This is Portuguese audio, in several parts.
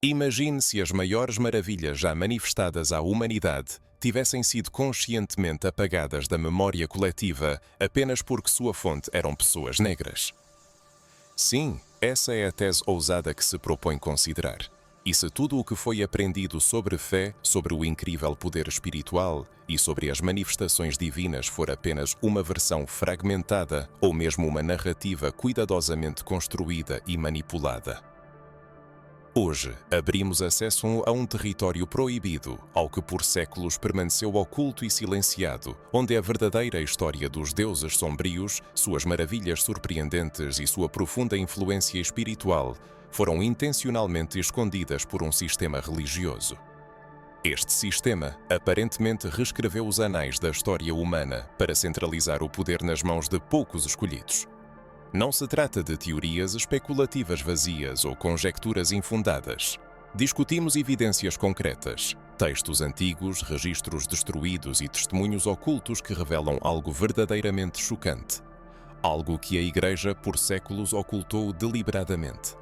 Imagine se as maiores maravilhas já manifestadas à humanidade tivessem sido conscientemente apagadas da memória coletiva apenas porque sua fonte eram pessoas negras. Sim, essa é a tese ousada que se propõe considerar. E se tudo o que foi aprendido sobre fé, sobre o incrível poder espiritual e sobre as manifestações divinas for apenas uma versão fragmentada ou mesmo uma narrativa cuidadosamente construída e manipulada? Hoje, abrimos acesso a um território proibido, ao que por séculos permaneceu oculto e silenciado, onde a verdadeira história dos deuses sombrios, suas maravilhas surpreendentes e sua profunda influência espiritual foram intencionalmente escondidas por um sistema religioso. Este sistema aparentemente reescreveu os anais da história humana para centralizar o poder nas mãos de poucos escolhidos. Não se trata de teorias especulativas vazias ou conjecturas infundadas. Discutimos evidências concretas, textos antigos, registros destruídos e testemunhos ocultos que revelam algo verdadeiramente chocante. Algo que a Igreja por séculos ocultou deliberadamente.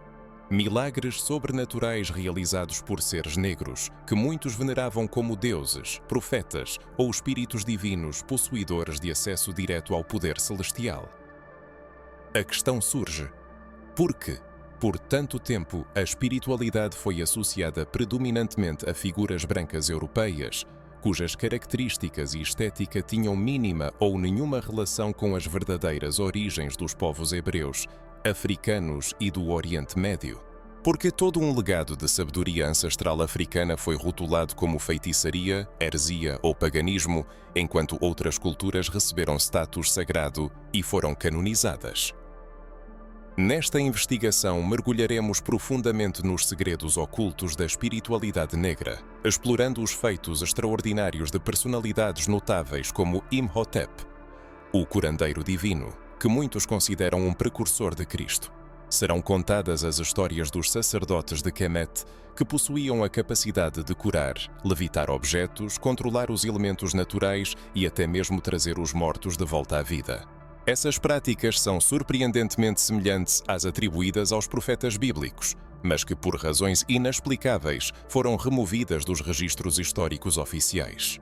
Milagres sobrenaturais realizados por seres negros, que muitos veneravam como deuses, profetas ou espíritos divinos possuidores de acesso direto ao poder celestial. A questão surge: por que, por tanto tempo, a espiritualidade foi associada predominantemente a figuras brancas europeias, cujas características e estética tinham mínima ou nenhuma relação com as verdadeiras origens dos povos hebreus, africanos e do Oriente Médio? Porque todo um legado de sabedoria ancestral africana foi rotulado como feitiçaria, heresia ou paganismo, enquanto outras culturas receberam status sagrado e foram canonizadas. Nesta investigação, mergulharemos profundamente nos segredos ocultos da espiritualidade negra, explorando os feitos extraordinários de personalidades notáveis como Imhotep, o curandeiro divino, que muitos consideram um precursor de Cristo. Serão contadas as histórias dos sacerdotes de Kemet, que possuíam a capacidade de curar, levitar objetos, controlar os elementos naturais e até mesmo trazer os mortos de volta à vida. Essas práticas são surpreendentemente semelhantes às atribuídas aos profetas bíblicos, mas que por razões inexplicáveis foram removidas dos registros históricos oficiais.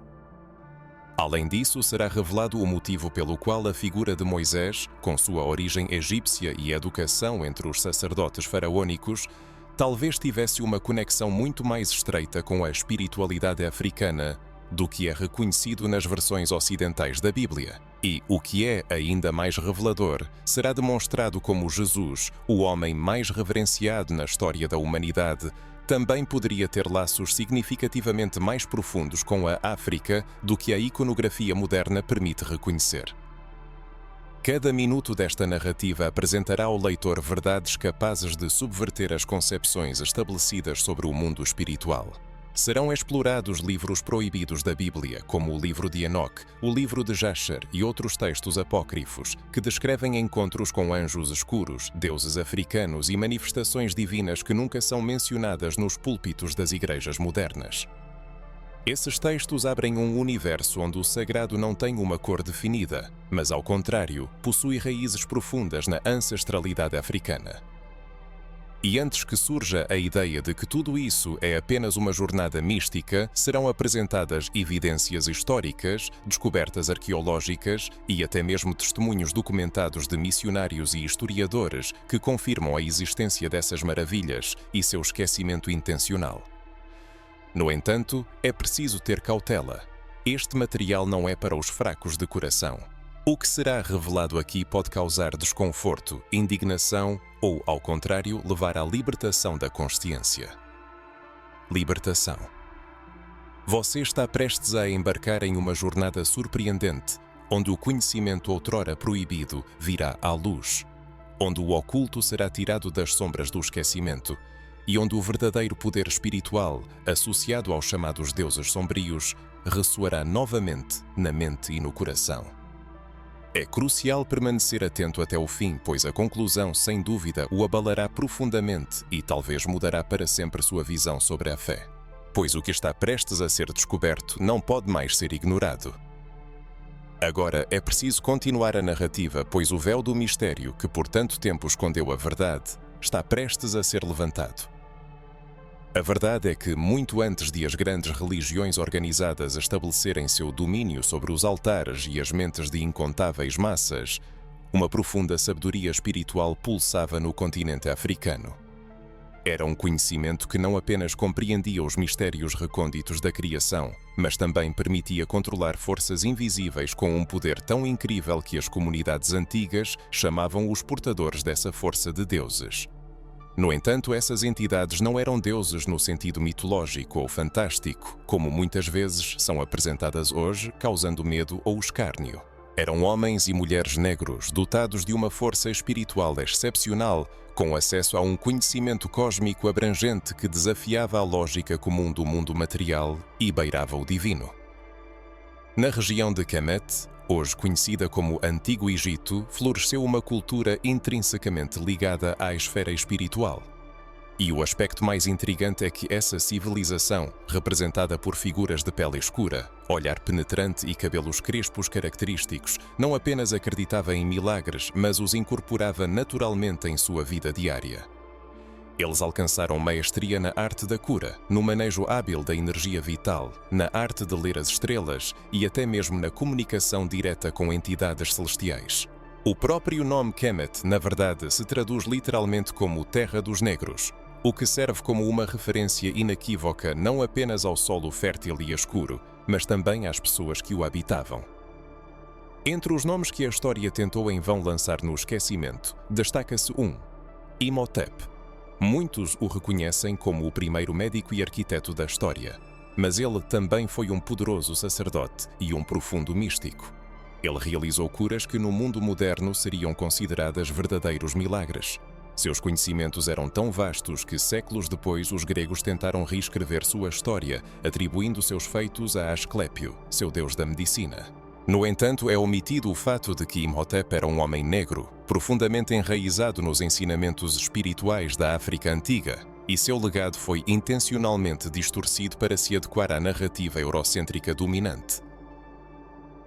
Além disso, será revelado o motivo pelo qual a figura de Moisés, com sua origem egípcia e educação entre os sacerdotes faraônicos, talvez tivesse uma conexão muito mais estreita com a espiritualidade africana do que é reconhecido nas versões ocidentais da Bíblia. E, o que é ainda mais revelador, será demonstrado como Jesus, o homem mais reverenciado na história da humanidade, também poderia ter laços significativamente mais profundos com a África do que a iconografia moderna permite reconhecer. Cada minuto desta narrativa apresentará ao leitor verdades capazes de subverter as concepções estabelecidas sobre o mundo espiritual. Serão explorados livros proibidos da Bíblia, como o livro de Enoque, o livro de Jasher e outros textos apócrifos, que descrevem encontros com anjos escuros, deuses africanos e manifestações divinas que nunca são mencionadas nos púlpitos das igrejas modernas. Esses textos abrem um universo onde o sagrado não tem uma cor definida, mas, ao contrário, possui raízes profundas na ancestralidade africana. E antes que surja a ideia de que tudo isso é apenas uma jornada mística, serão apresentadas evidências históricas, descobertas arqueológicas e até mesmo testemunhos documentados de missionários e historiadores que confirmam a existência dessas maravilhas e seu esquecimento intencional. No entanto, é preciso ter cautela. Este material não é para os fracos de coração. O que será revelado aqui pode causar desconforto, indignação ou, ao contrário, levar à libertação da consciência. Libertação. Você está prestes a embarcar em uma jornada surpreendente, onde o conhecimento outrora proibido virá à luz, onde o oculto será tirado das sombras do esquecimento e onde o verdadeiro poder espiritual, associado aos chamados deuses sombrios, ressoará novamente na mente e no coração. É crucial permanecer atento até o fim, pois a conclusão, sem dúvida, o abalará profundamente e talvez mudará para sempre sua visão sobre a fé. Pois o que está prestes a ser descoberto não pode mais ser ignorado. Agora é preciso continuar a narrativa, pois o véu do mistério, que por tanto tempo escondeu a verdade, está prestes a ser levantado. A verdade é que, muito antes de as grandes religiões organizadas estabelecerem seu domínio sobre os altares e as mentes de incontáveis massas, uma profunda sabedoria espiritual pulsava no continente africano. Era um conhecimento que não apenas compreendia os mistérios recônditos da criação, mas também permitia controlar forças invisíveis com um poder tão incrível que as comunidades antigas chamavam os portadores dessa força de deuses. No entanto, essas entidades não eram deuses no sentido mitológico ou fantástico, como muitas vezes são apresentadas hoje, causando medo ou escárnio. Eram homens e mulheres negros, dotados de uma força espiritual excepcional, com acesso a um conhecimento cósmico abrangente que desafiava a lógica comum do mundo material e beirava o divino. Na região de Kemet, hoje conhecida como Antigo Egito, floresceu uma cultura intrinsecamente ligada à esfera espiritual. E o aspecto mais intrigante é que essa civilização, representada por figuras de pele escura, olhar penetrante e cabelos crespos característicos, não apenas acreditava em milagres, mas os incorporava naturalmente em sua vida diária. Eles alcançaram maestria na arte da cura, no manejo hábil da energia vital, na arte de ler as estrelas e até mesmo na comunicação direta com entidades celestiais. O próprio nome Kemet, na verdade, se traduz literalmente como Terra dos Negros, o que serve como uma referência inequívoca não apenas ao solo fértil e escuro, mas também às pessoas que o habitavam. Entre os nomes que a história tentou em vão lançar no esquecimento, destaca-se Imhotep. Muitos o reconhecem como o primeiro médico e arquiteto da história, mas ele também foi um poderoso sacerdote e um profundo místico. Ele realizou curas que no mundo moderno seriam consideradas verdadeiros milagres. Seus conhecimentos eram tão vastos que séculos depois os gregos tentaram reescrever sua história, atribuindo seus feitos a Asclépio, seu deus da medicina. No entanto, é omitido o fato de que Imhotep era um homem negro, profundamente enraizado nos ensinamentos espirituais da África Antiga, e seu legado foi intencionalmente distorcido para se adequar à narrativa eurocêntrica dominante.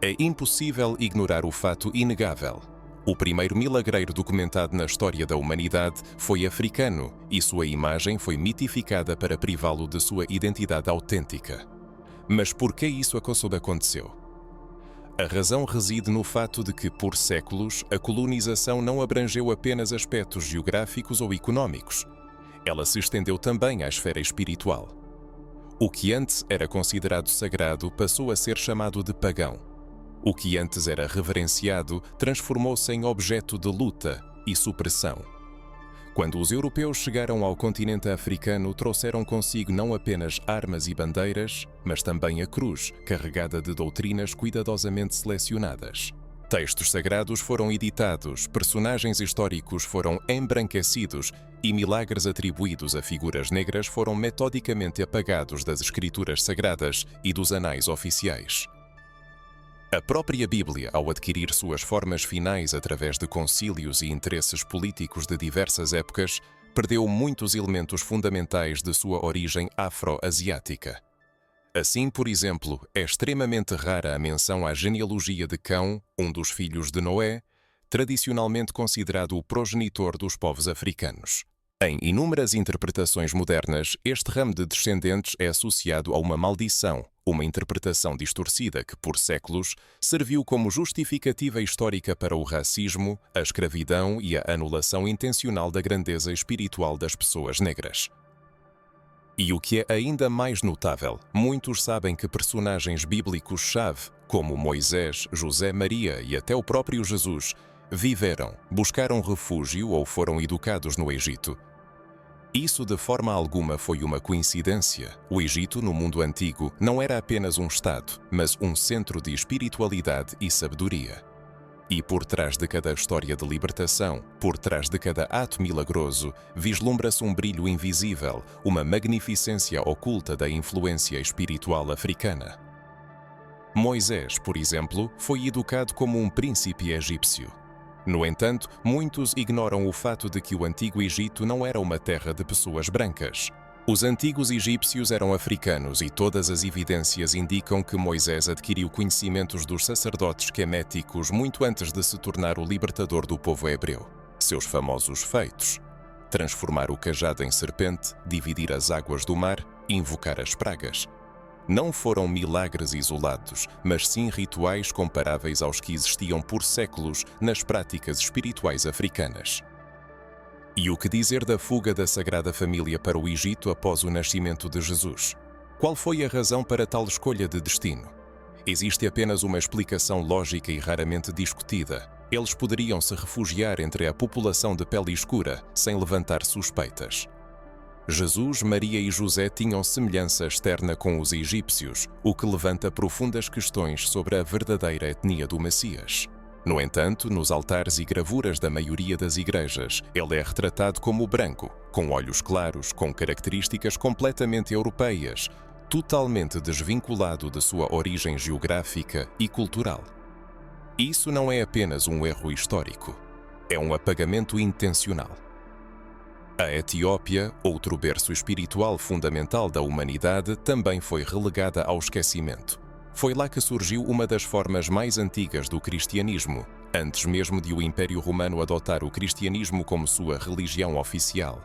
É impossível ignorar o fato inegável. O primeiro milagreiro documentado na história da humanidade foi africano e sua imagem foi mitificada para privá-lo de sua identidade autêntica. Mas por que isso aconteceu? A razão reside no fato de que, por séculos, a colonização não abrangeu apenas aspectos geográficos ou económicos. Ela se estendeu também à esfera espiritual. O que antes era considerado sagrado passou a ser chamado de pagão. O que antes era reverenciado transformou-se em objeto de luta e supressão. Quando os europeus chegaram ao continente africano, trouxeram consigo não apenas armas e bandeiras, mas também a cruz, carregada de doutrinas cuidadosamente selecionadas. Textos sagrados foram editados, personagens históricos foram embranquecidos e milagres atribuídos a figuras negras foram metodicamente apagados das escrituras sagradas e dos anais oficiais. A própria Bíblia, ao adquirir suas formas finais através de concílios e interesses políticos de diversas épocas, perdeu muitos elementos fundamentais de sua origem afro-asiática. Assim, por exemplo, é extremamente rara a menção à genealogia de Cão, um dos filhos de Noé, tradicionalmente considerado o progenitor dos povos africanos. Em inúmeras interpretações modernas, este ramo de descendentes é associado a uma maldição, uma interpretação distorcida que, por séculos, serviu como justificativa histórica para o racismo, a escravidão e a anulação intencional da grandeza espiritual das pessoas negras. E o que é ainda mais notável, muitos sabem que personagens bíblicos-chave, como Moisés, José, Maria e até o próprio Jesus, viveram, buscaram refúgio ou foram educados no Egito. Isso de forma alguma foi uma coincidência. O Egito, no mundo antigo, não era apenas um estado, mas um centro de espiritualidade e sabedoria. E por trás de cada história de libertação, por trás de cada ato milagroso, vislumbra-se um brilho invisível, uma magnificência oculta da influência espiritual africana. Moisés, por exemplo, foi educado como um príncipe egípcio. No entanto, muitos ignoram o fato de que o Antigo Egito não era uma terra de pessoas brancas. Os antigos egípcios eram africanos e todas as evidências indicam que Moisés adquiriu conhecimentos dos sacerdotes queméticos muito antes de se tornar o libertador do povo hebreu. Seus famosos feitos. transformar o cajado em serpente, dividir as águas do mar, invocar as pragas. Não foram milagres isolados, mas sim rituais comparáveis aos que existiam por séculos nas práticas espirituais africanas. E o que dizer da fuga da Sagrada Família para o Egito após o nascimento de Jesus? Qual foi a razão para tal escolha de destino? Existe apenas uma explicação lógica e raramente discutida. Eles poderiam se refugiar entre a população de pele escura, sem levantar suspeitas. Jesus, Maria e José tinham semelhança externa com os egípcios, o que levanta profundas questões sobre a verdadeira etnia do Messias. No entanto, nos altares e gravuras da maioria das igrejas, ele é retratado como branco, com olhos claros, com características completamente europeias, totalmente desvinculado de sua origem geográfica e cultural. Isso não é apenas um erro histórico, é um apagamento intencional. A Etiópia, outro berço espiritual fundamental da humanidade, também foi relegada ao esquecimento. Foi lá que surgiu uma das formas mais antigas do cristianismo, antes mesmo de o Império Romano adotar o cristianismo como sua religião oficial.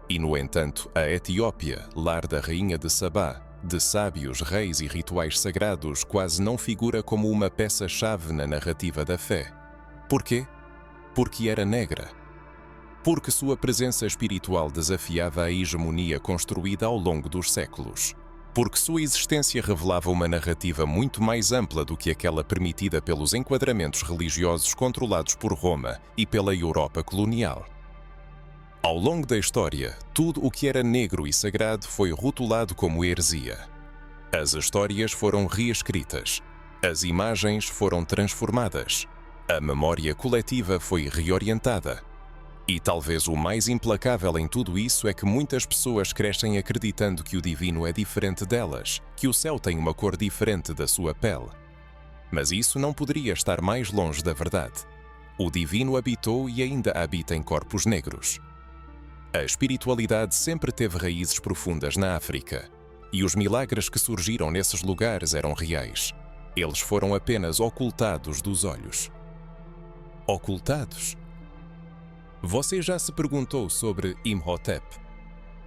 E, no entanto, a Etiópia, lar da rainha de Sabá, de sábios, reis e rituais sagrados, quase não figura como uma peça-chave na narrativa da fé. Porquê? Porque era negra. Porque sua presença espiritual desafiava a hegemonia construída ao longo dos séculos. Porque sua existência revelava uma narrativa muito mais ampla do que aquela permitida pelos enquadramentos religiosos controlados por Roma e pela Europa colonial. Ao longo da história, tudo o que era negro e sagrado foi rotulado como heresia. As histórias foram reescritas, as imagens foram transformadas, a memória coletiva foi reorientada. E talvez o mais implacável em tudo isso é que muitas pessoas crescem acreditando que o divino é diferente delas, que o céu tem uma cor diferente da sua pele. Mas isso não poderia estar mais longe da verdade. O divino habitou e ainda habita em corpos negros. A espiritualidade sempre teve raízes profundas na África, e os milagres que surgiram nesses lugares eram reais. Eles foram apenas ocultados dos olhos. Ocultados? Você já se perguntou sobre Imhotep?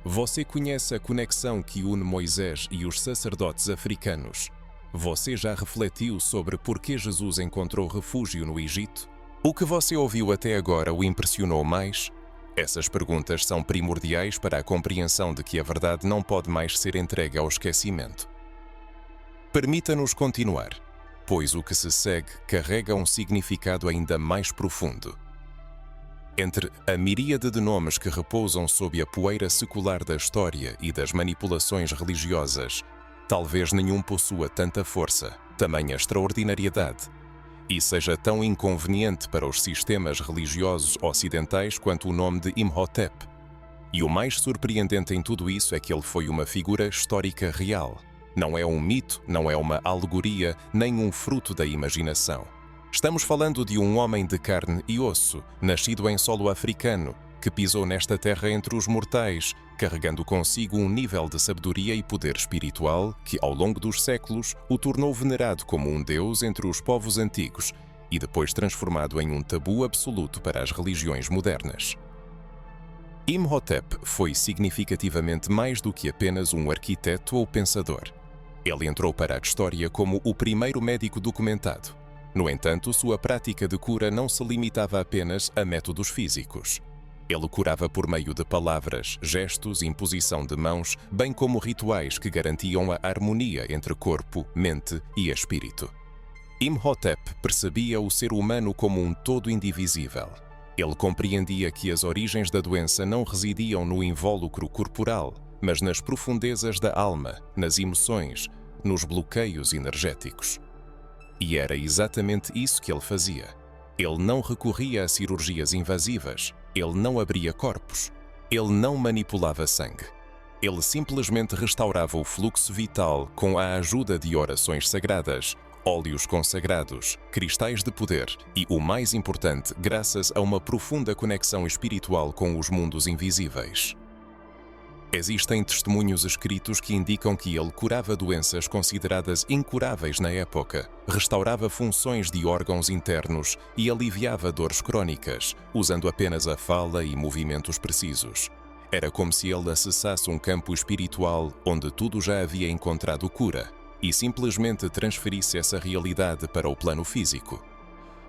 Você conhece a conexão que une Moisés e os sacerdotes africanos? Você já refletiu sobre por que Jesus encontrou refúgio no Egito? O que você ouviu até agora o impressionou mais? Essas perguntas são primordiais para a compreensão de que a verdade não pode mais ser entregue ao esquecimento. Permita-nos continuar, pois o que se segue carrega um significado ainda mais profundo. Entre a miríade de nomes que repousam sob a poeira secular da história e das manipulações religiosas, talvez nenhum possua tanta força, tamanha extraordinariedade, e seja tão inconveniente para os sistemas religiosos ocidentais quanto o nome de Imhotep. E o mais surpreendente em tudo isso é que ele foi uma figura histórica real. Não é um mito, não é uma alegoria, nem um fruto da imaginação. Estamos falando de um homem de carne e osso, nascido em solo africano, que pisou nesta terra entre os mortais, carregando consigo um nível de sabedoria e poder espiritual que, ao longo dos séculos, o tornou venerado como um deus entre os povos antigos e depois transformado em um tabu absoluto para as religiões modernas. Imhotep foi significativamente mais do que apenas um arquiteto ou pensador. Ele entrou para a história como o primeiro médico documentado. No entanto, sua prática de cura não se limitava apenas a métodos físicos. Ele curava por meio de palavras, gestos e imposição de mãos, bem como rituais que garantiam a harmonia entre corpo, mente e espírito. Imhotep percebia o ser humano como um todo indivisível. Ele compreendia que as origens da doença não residiam no invólucro corporal, mas nas profundezas da alma, nas emoções, nos bloqueios energéticos. E era exatamente isso que ele fazia. Ele não recorria a cirurgias invasivas, ele não abria corpos, ele não manipulava sangue. Ele simplesmente restaurava o fluxo vital com a ajuda de orações sagradas, óleos consagrados, cristais de poder e, o mais importante, graças a uma profunda conexão espiritual com os mundos invisíveis. Existem testemunhos escritos que indicam que ele curava doenças consideradas incuráveis na época, restaurava funções de órgãos internos e aliviava dores crônicas, usando apenas a fala e movimentos precisos. Era como se ele acessasse um campo espiritual onde tudo já havia encontrado cura e simplesmente transferisse essa realidade para o plano físico.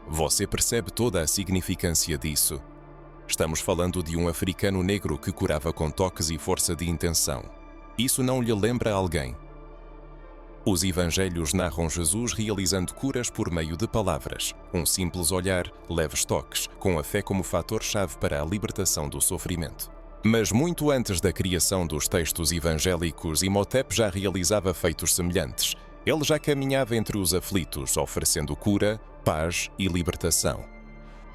Você percebe toda a significância disso? Estamos falando de um africano negro que curava com toques e força de intenção. Isso não lhe lembra alguém? Os evangelhos narram Jesus realizando curas por meio de palavras, um simples olhar, leves toques, com a fé como fator-chave para a libertação do sofrimento. Mas muito antes da criação dos textos evangélicos, Imhotep já realizava feitos semelhantes. Ele já caminhava entre os aflitos, oferecendo cura, paz e libertação.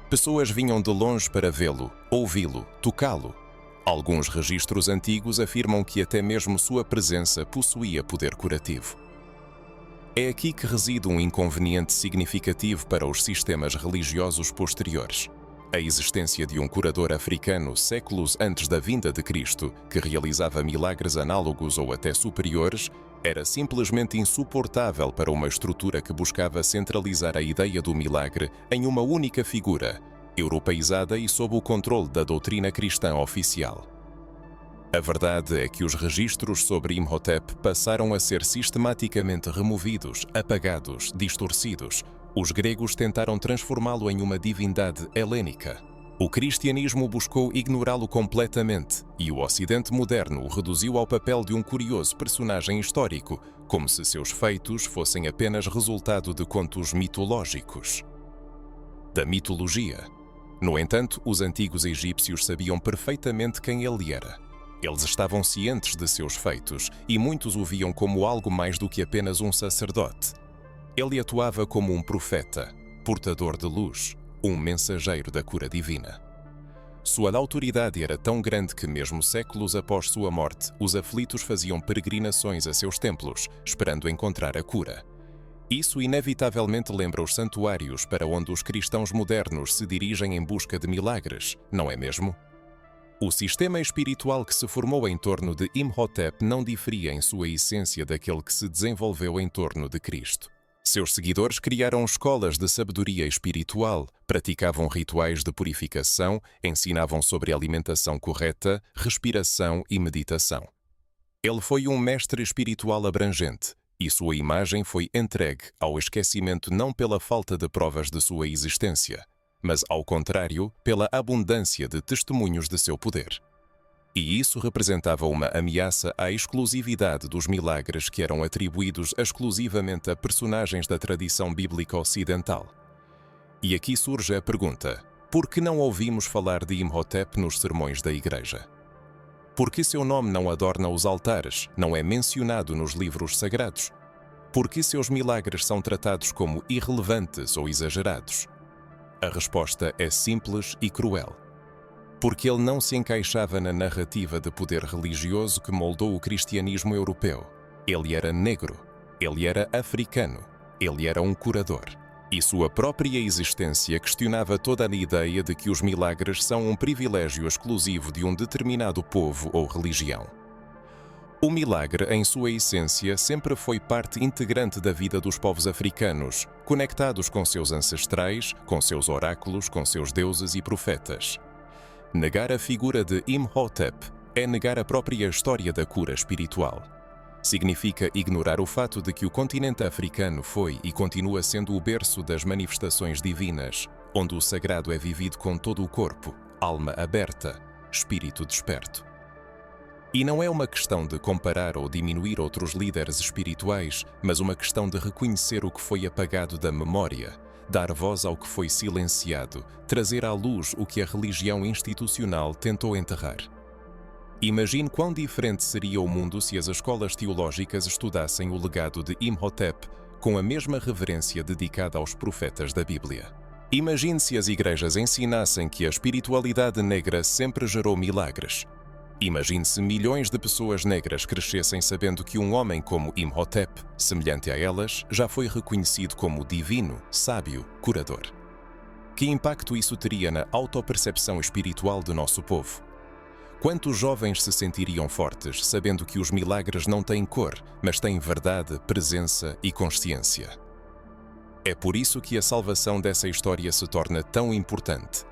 Pessoas vinham de longe para vê-lo, ouvi-lo, tocá-lo. Alguns registros antigos afirmam que até mesmo sua presença possuía poder curativo. É aqui que reside um inconveniente significativo para os sistemas religiosos posteriores. A existência de um curador africano séculos antes da vinda de Cristo, que realizava milagres análogos ou até superiores, era simplesmente insuportável para uma estrutura que buscava centralizar a ideia do milagre em uma única figura, europeizada e sob o controle da doutrina cristã oficial. A verdade é que os registros sobre Imhotep passaram a ser sistematicamente removidos, apagados, distorcidos. Os gregos tentaram transformá-lo em uma divindade helênica. O cristianismo buscou ignorá-lo completamente e o Ocidente moderno o reduziu ao papel de um curioso personagem histórico, como se seus feitos fossem apenas resultado de contos mitológicos. Da mitologia. No entanto, os antigos egípcios sabiam perfeitamente quem ele era. Eles estavam cientes de seus feitos e muitos o viam como algo mais do que apenas um sacerdote. Ele atuava como um profeta, portador de luz, um mensageiro da cura divina. Sua autoridade era tão grande que mesmo séculos após sua morte, os aflitos faziam peregrinações a seus templos, esperando encontrar a cura. Isso inevitavelmente lembra os santuários para onde os cristãos modernos se dirigem em busca de milagres, não é mesmo? O sistema espiritual que se formou em torno de Imhotep não diferia em sua essência daquele que se desenvolveu em torno de Cristo. Seus seguidores criaram escolas de sabedoria espiritual, praticavam rituais de purificação, ensinavam sobre alimentação correta, respiração e meditação. Ele foi um mestre espiritual abrangente, e sua imagem foi entregue ao esquecimento não pela falta de provas de sua existência, mas, ao contrário, pela abundância de testemunhos de seu poder. E isso representava uma ameaça à exclusividade dos milagres que eram atribuídos exclusivamente a personagens da tradição bíblica ocidental. E aqui surge a pergunta: por que não ouvimos falar de Imhotep nos sermões da Igreja? Por que seu nome não adorna os altares, não é mencionado nos livros sagrados? Por que seus milagres são tratados como irrelevantes ou exagerados? A resposta é simples e cruel. Porque ele não se encaixava na narrativa de poder religioso que moldou o cristianismo europeu. Ele era negro, ele era africano, ele era um curador. E sua própria existência questionava toda a ideia de que os milagres são um privilégio exclusivo de um determinado povo ou religião. O milagre, em sua essência, sempre foi parte integrante da vida dos povos africanos, conectados com seus ancestrais, com seus oráculos, com seus deuses e profetas. Negar a figura de Imhotep é negar a própria história da cura espiritual. Significa ignorar o fato de que o continente africano foi e continua sendo o berço das manifestações divinas, onde o sagrado é vivido com todo o corpo, alma aberta, espírito desperto. E não é uma questão de comparar ou diminuir outros líderes espirituais, mas uma questão de reconhecer o que foi apagado da memória, dar voz ao que foi silenciado, trazer à luz o que a religião institucional tentou enterrar. Imagine quão diferente seria o mundo se as escolas teológicas estudassem o legado de Imhotep com a mesma reverência dedicada aos profetas da Bíblia. Imagine se as igrejas ensinassem que a espiritualidade negra sempre gerou milagres. Imagine se milhões de pessoas negras crescessem sabendo que um homem como Imhotep, semelhante a elas, já foi reconhecido como divino, sábio, curador. Que impacto isso teria na autopercepção espiritual do nosso povo? Quantos jovens se sentiriam fortes sabendo que os milagres não têm cor, mas têm verdade, presença e consciência? É por isso que a salvação dessa história se torna tão importante.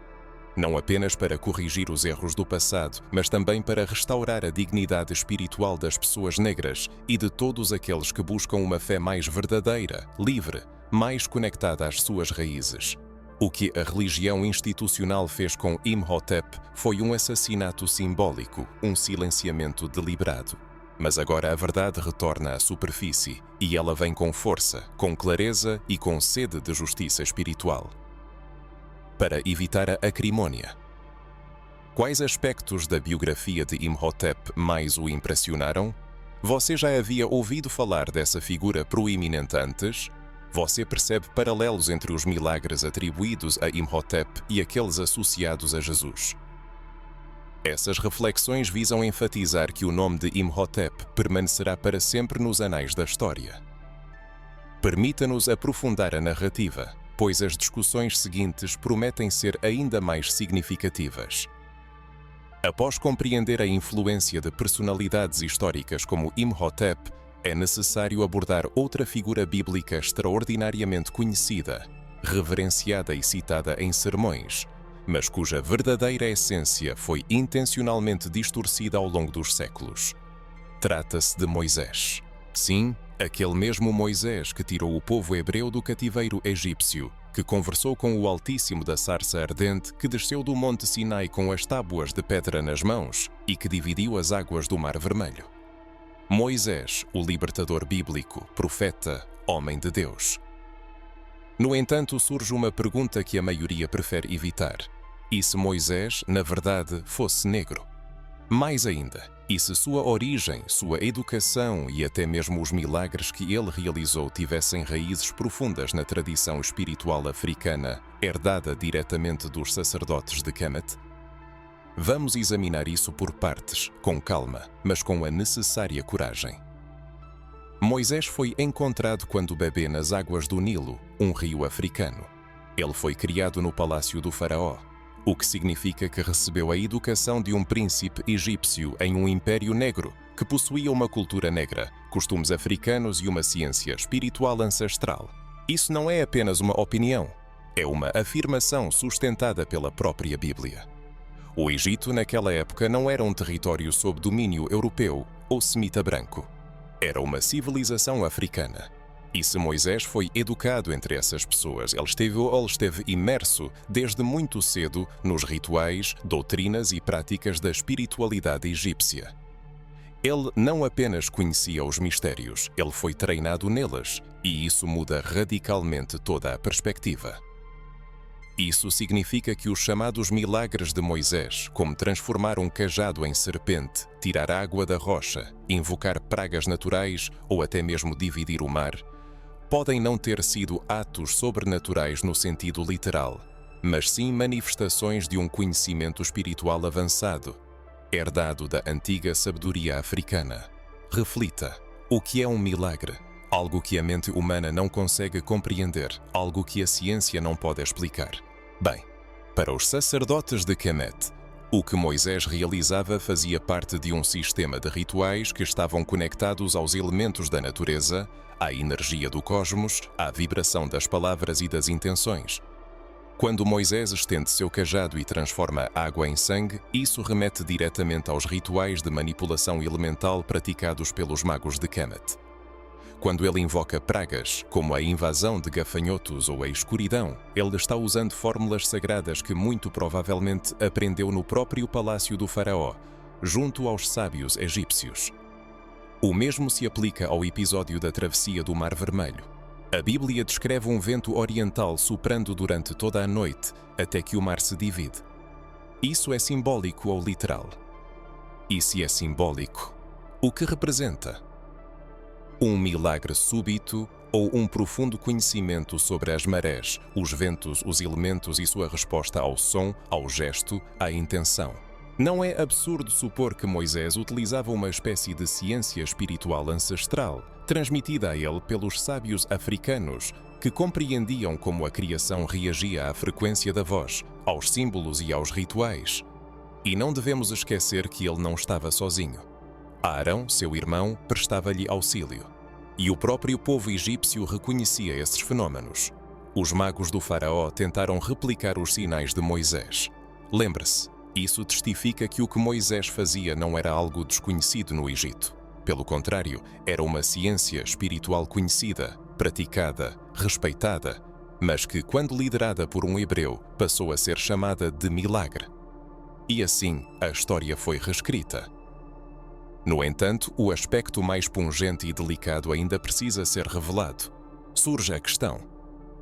Não apenas para corrigir os erros do passado, mas também para restaurar a dignidade espiritual das pessoas negras e de todos aqueles que buscam uma fé mais verdadeira, livre, mais conectada às suas raízes. O que a religião institucional fez com Imhotep foi um assassinato simbólico, um silenciamento deliberado. Mas agora a verdade retorna à superfície e ela vem com força, com clareza e com sede de justiça espiritual. Para evitar a acrimônia. Quais aspectos da biografia de Imhotep mais o impressionaram? Você já havia ouvido falar dessa figura proeminente antes? Você percebe paralelos entre os milagres atribuídos a Imhotep e aqueles associados a Jesus. Essas reflexões visam enfatizar que o nome de Imhotep permanecerá para sempre nos anais da história. Permita-nos aprofundar a narrativa, pois as discussões seguintes prometem ser ainda mais significativas. Após compreender a influência de personalidades históricas como Imhotep, é necessário abordar outra figura bíblica extraordinariamente conhecida, reverenciada e citada em sermões, mas cuja verdadeira essência foi intencionalmente distorcida ao longo dos séculos. Trata-se de Moisés. Sim, aquele mesmo Moisés que tirou o povo hebreu do cativeiro egípcio, que conversou com o Altíssimo da sarça ardente, que desceu do monte Sinai com as tábuas de pedra nas mãos e que dividiu as águas do Mar Vermelho. Moisés, o libertador bíblico, profeta, homem de Deus. No entanto, surge uma pergunta que a maioria prefere evitar. E se Moisés, na verdade, fosse negro? Mais ainda, e se sua origem, sua educação e até mesmo os milagres que ele realizou tivessem raízes profundas na tradição espiritual africana, herdada diretamente dos sacerdotes de Kemet? Vamos examinar isso por partes, com calma, mas com a necessária coragem. Moisés foi encontrado quando bebê nas águas do Nilo, um rio africano. Ele foi criado no palácio do faraó, o que significa que recebeu a educação de um príncipe egípcio em um império negro, que possuía uma cultura negra, costumes africanos e uma ciência espiritual ancestral. Isso não é apenas uma opinião, é uma afirmação sustentada pela própria Bíblia. O Egito, naquela época, não era um território sob domínio europeu ou semita branco. Era uma civilização africana. E se Moisés foi educado entre essas pessoas, ele esteve imerso desde muito cedo nos rituais, doutrinas e práticas da espiritualidade egípcia. Ele não apenas conhecia os mistérios, ele foi treinado neles, e isso muda radicalmente toda a perspectiva. Isso significa que os chamados milagres de Moisés, como transformar um cajado em serpente, tirar água da rocha, invocar pragas naturais ou até mesmo dividir o mar, podem não ter sido atos sobrenaturais no sentido literal, mas sim manifestações de um conhecimento espiritual avançado, herdado da antiga sabedoria africana. Reflita: o que é um milagre? Algo que a mente humana não consegue compreender, algo que a ciência não pode explicar. Bem, para os sacerdotes de Kemet, o que Moisés realizava fazia parte de um sistema de rituais que estavam conectados aos elementos da natureza, à energia do cosmos, à vibração das palavras e das intenções. Quando Moisés estende seu cajado e transforma água em sangue, isso remete diretamente aos rituais de manipulação elemental praticados pelos magos de Kemet. Quando ele invoca pragas, como a invasão de gafanhotos ou a escuridão, ele está usando fórmulas sagradas que muito provavelmente aprendeu no próprio palácio do faraó, junto aos sábios egípcios. O mesmo se aplica ao episódio da travessia do Mar Vermelho. A Bíblia descreve um vento oriental soprando durante toda a noite, até que o mar se divide. Isso é simbólico ou literal? E se é simbólico, o que representa? Um milagre súbito ou um profundo conhecimento sobre as marés, os ventos, os elementos e sua resposta ao som, ao gesto, à intenção? Não é absurdo supor que Moisés utilizava uma espécie de ciência espiritual ancestral, transmitida a ele pelos sábios africanos, que compreendiam como a criação reagia à frequência da voz, aos símbolos e aos rituais. E não devemos esquecer que ele não estava sozinho. Arão, seu irmão, prestava-lhe auxílio. E o próprio povo egípcio reconhecia esses fenômenos. Os magos do faraó tentaram replicar os sinais de Moisés. Lembre-se, isso testifica que o que Moisés fazia não era algo desconhecido no Egito. Pelo contrário, era uma ciência espiritual conhecida, praticada, respeitada, mas que, quando liderada por um hebreu, passou a ser chamada de milagre. E assim, a história foi reescrita. No entanto, o aspecto mais pungente e delicado ainda precisa ser revelado. Surge a questão: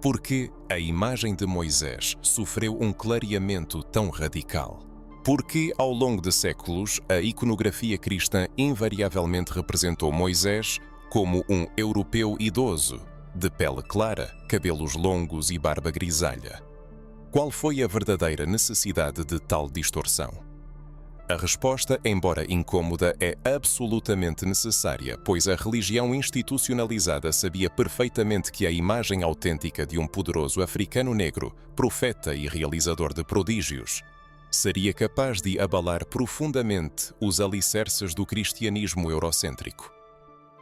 por que a imagem de Moisés sofreu um clareamento tão radical? Por que, ao longo de séculos, a iconografia cristã invariavelmente representou Moisés como um europeu idoso, de pele clara, cabelos longos e barba grisalha? Qual foi a verdadeira necessidade de tal distorção? A resposta, embora incômoda, é absolutamente necessária, pois a religião institucionalizada sabia perfeitamente que a imagem autêntica de um poderoso africano negro, profeta e realizador de prodígios, seria capaz de abalar profundamente os alicerces do cristianismo eurocêntrico.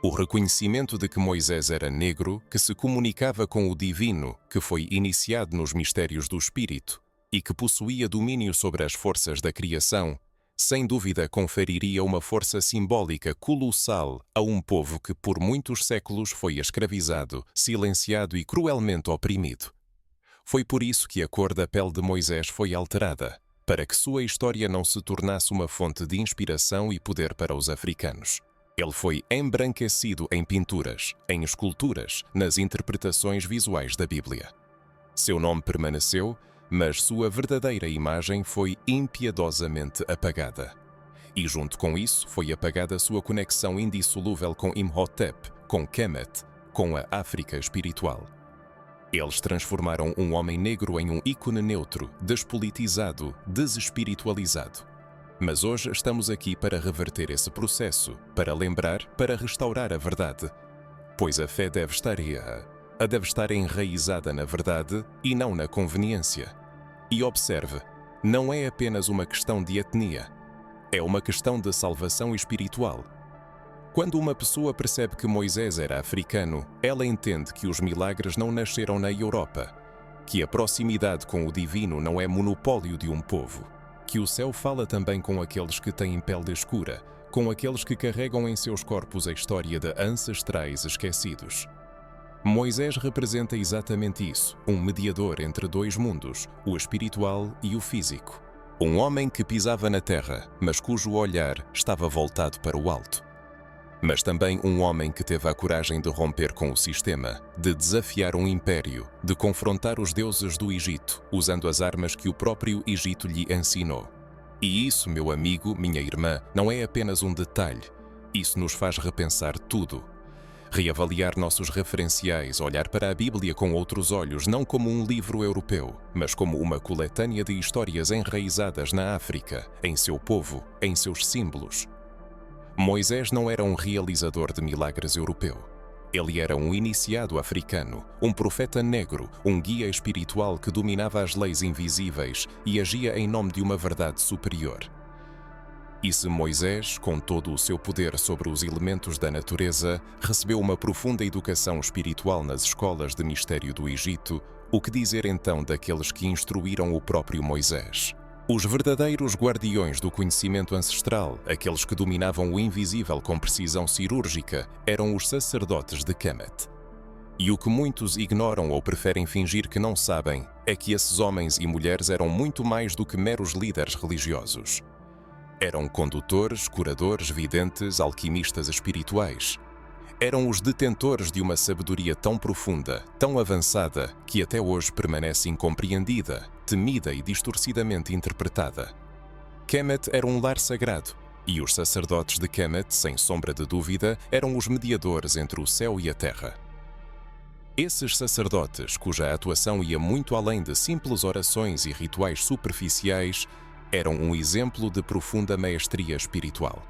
O reconhecimento de que Moisés era negro, que se comunicava com o divino, que foi iniciado nos mistérios do Espírito e que possuía domínio sobre as forças da criação, sem dúvida conferiria uma força simbólica colossal a um povo que por muitos séculos foi escravizado, silenciado e cruelmente oprimido. Foi por isso que a cor da pele de Moisés foi alterada, para que sua história não se tornasse uma fonte de inspiração e poder para os africanos. Ele foi embranquecido em pinturas, em esculturas, nas interpretações visuais da Bíblia. Seu nome permaneceu, mas sua verdadeira imagem foi impiedosamente apagada. E junto com isso foi apagada sua conexão indissolúvel com Imhotep, com Kemet, com a África espiritual. Eles transformaram um homem negro em um ícone neutro, despolitizado, desespiritualizado. Mas hoje estamos aqui para reverter esse processo, para lembrar, para restaurar a verdade. Pois a fé deve estar enraizada na verdade e não na conveniência. E observe, não é apenas uma questão de etnia, é uma questão de salvação espiritual. Quando uma pessoa percebe que Moisés era africano, ela entende que os milagres não nasceram na Europa, que a proximidade com o divino não é monopólio de um povo, que o céu fala também com aqueles que têm pele escura, com aqueles que carregam em seus corpos a história de ancestrais esquecidos. Moisés representa exatamente isso, um mediador entre dois mundos, o espiritual e o físico. Um homem que pisava na terra, mas cujo olhar estava voltado para o alto. Mas também um homem que teve a coragem de romper com o sistema, de desafiar um império, de confrontar os deuses do Egito, usando as armas que o próprio Egito lhe ensinou. E isso, meu amigo, minha irmã, não é apenas um detalhe. Isso nos faz repensar tudo. Reavaliar nossos referenciais, olhar para a Bíblia com outros olhos, não como um livro europeu, mas como uma coletânea de histórias enraizadas na África, em seu povo, em seus símbolos. Moisés não era um realizador de milagres europeu. Ele era um iniciado africano, um profeta negro, um guia espiritual que dominava as leis invisíveis e agia em nome de uma verdade superior. E se Moisés, com todo o seu poder sobre os elementos da natureza, recebeu uma profunda educação espiritual nas escolas de mistério do Egito, o que dizer então daqueles que instruíram o próprio Moisés? Os verdadeiros guardiões do conhecimento ancestral, aqueles que dominavam o invisível com precisão cirúrgica, eram os sacerdotes de Kemet. E o que muitos ignoram ou preferem fingir que não sabem é que esses homens e mulheres eram muito mais do que meros líderes religiosos. Eram condutores, curadores, videntes, alquimistas espirituais. Eram os detentores de uma sabedoria tão profunda, tão avançada, que até hoje permanece incompreendida, temida e distorcidamente interpretada. Kemet era um lar sagrado, e os sacerdotes de Kemet, sem sombra de dúvida, eram os mediadores entre o céu e a terra. Esses sacerdotes, cuja atuação ia muito além de simples orações e rituais superficiais, eram um exemplo de profunda maestria espiritual.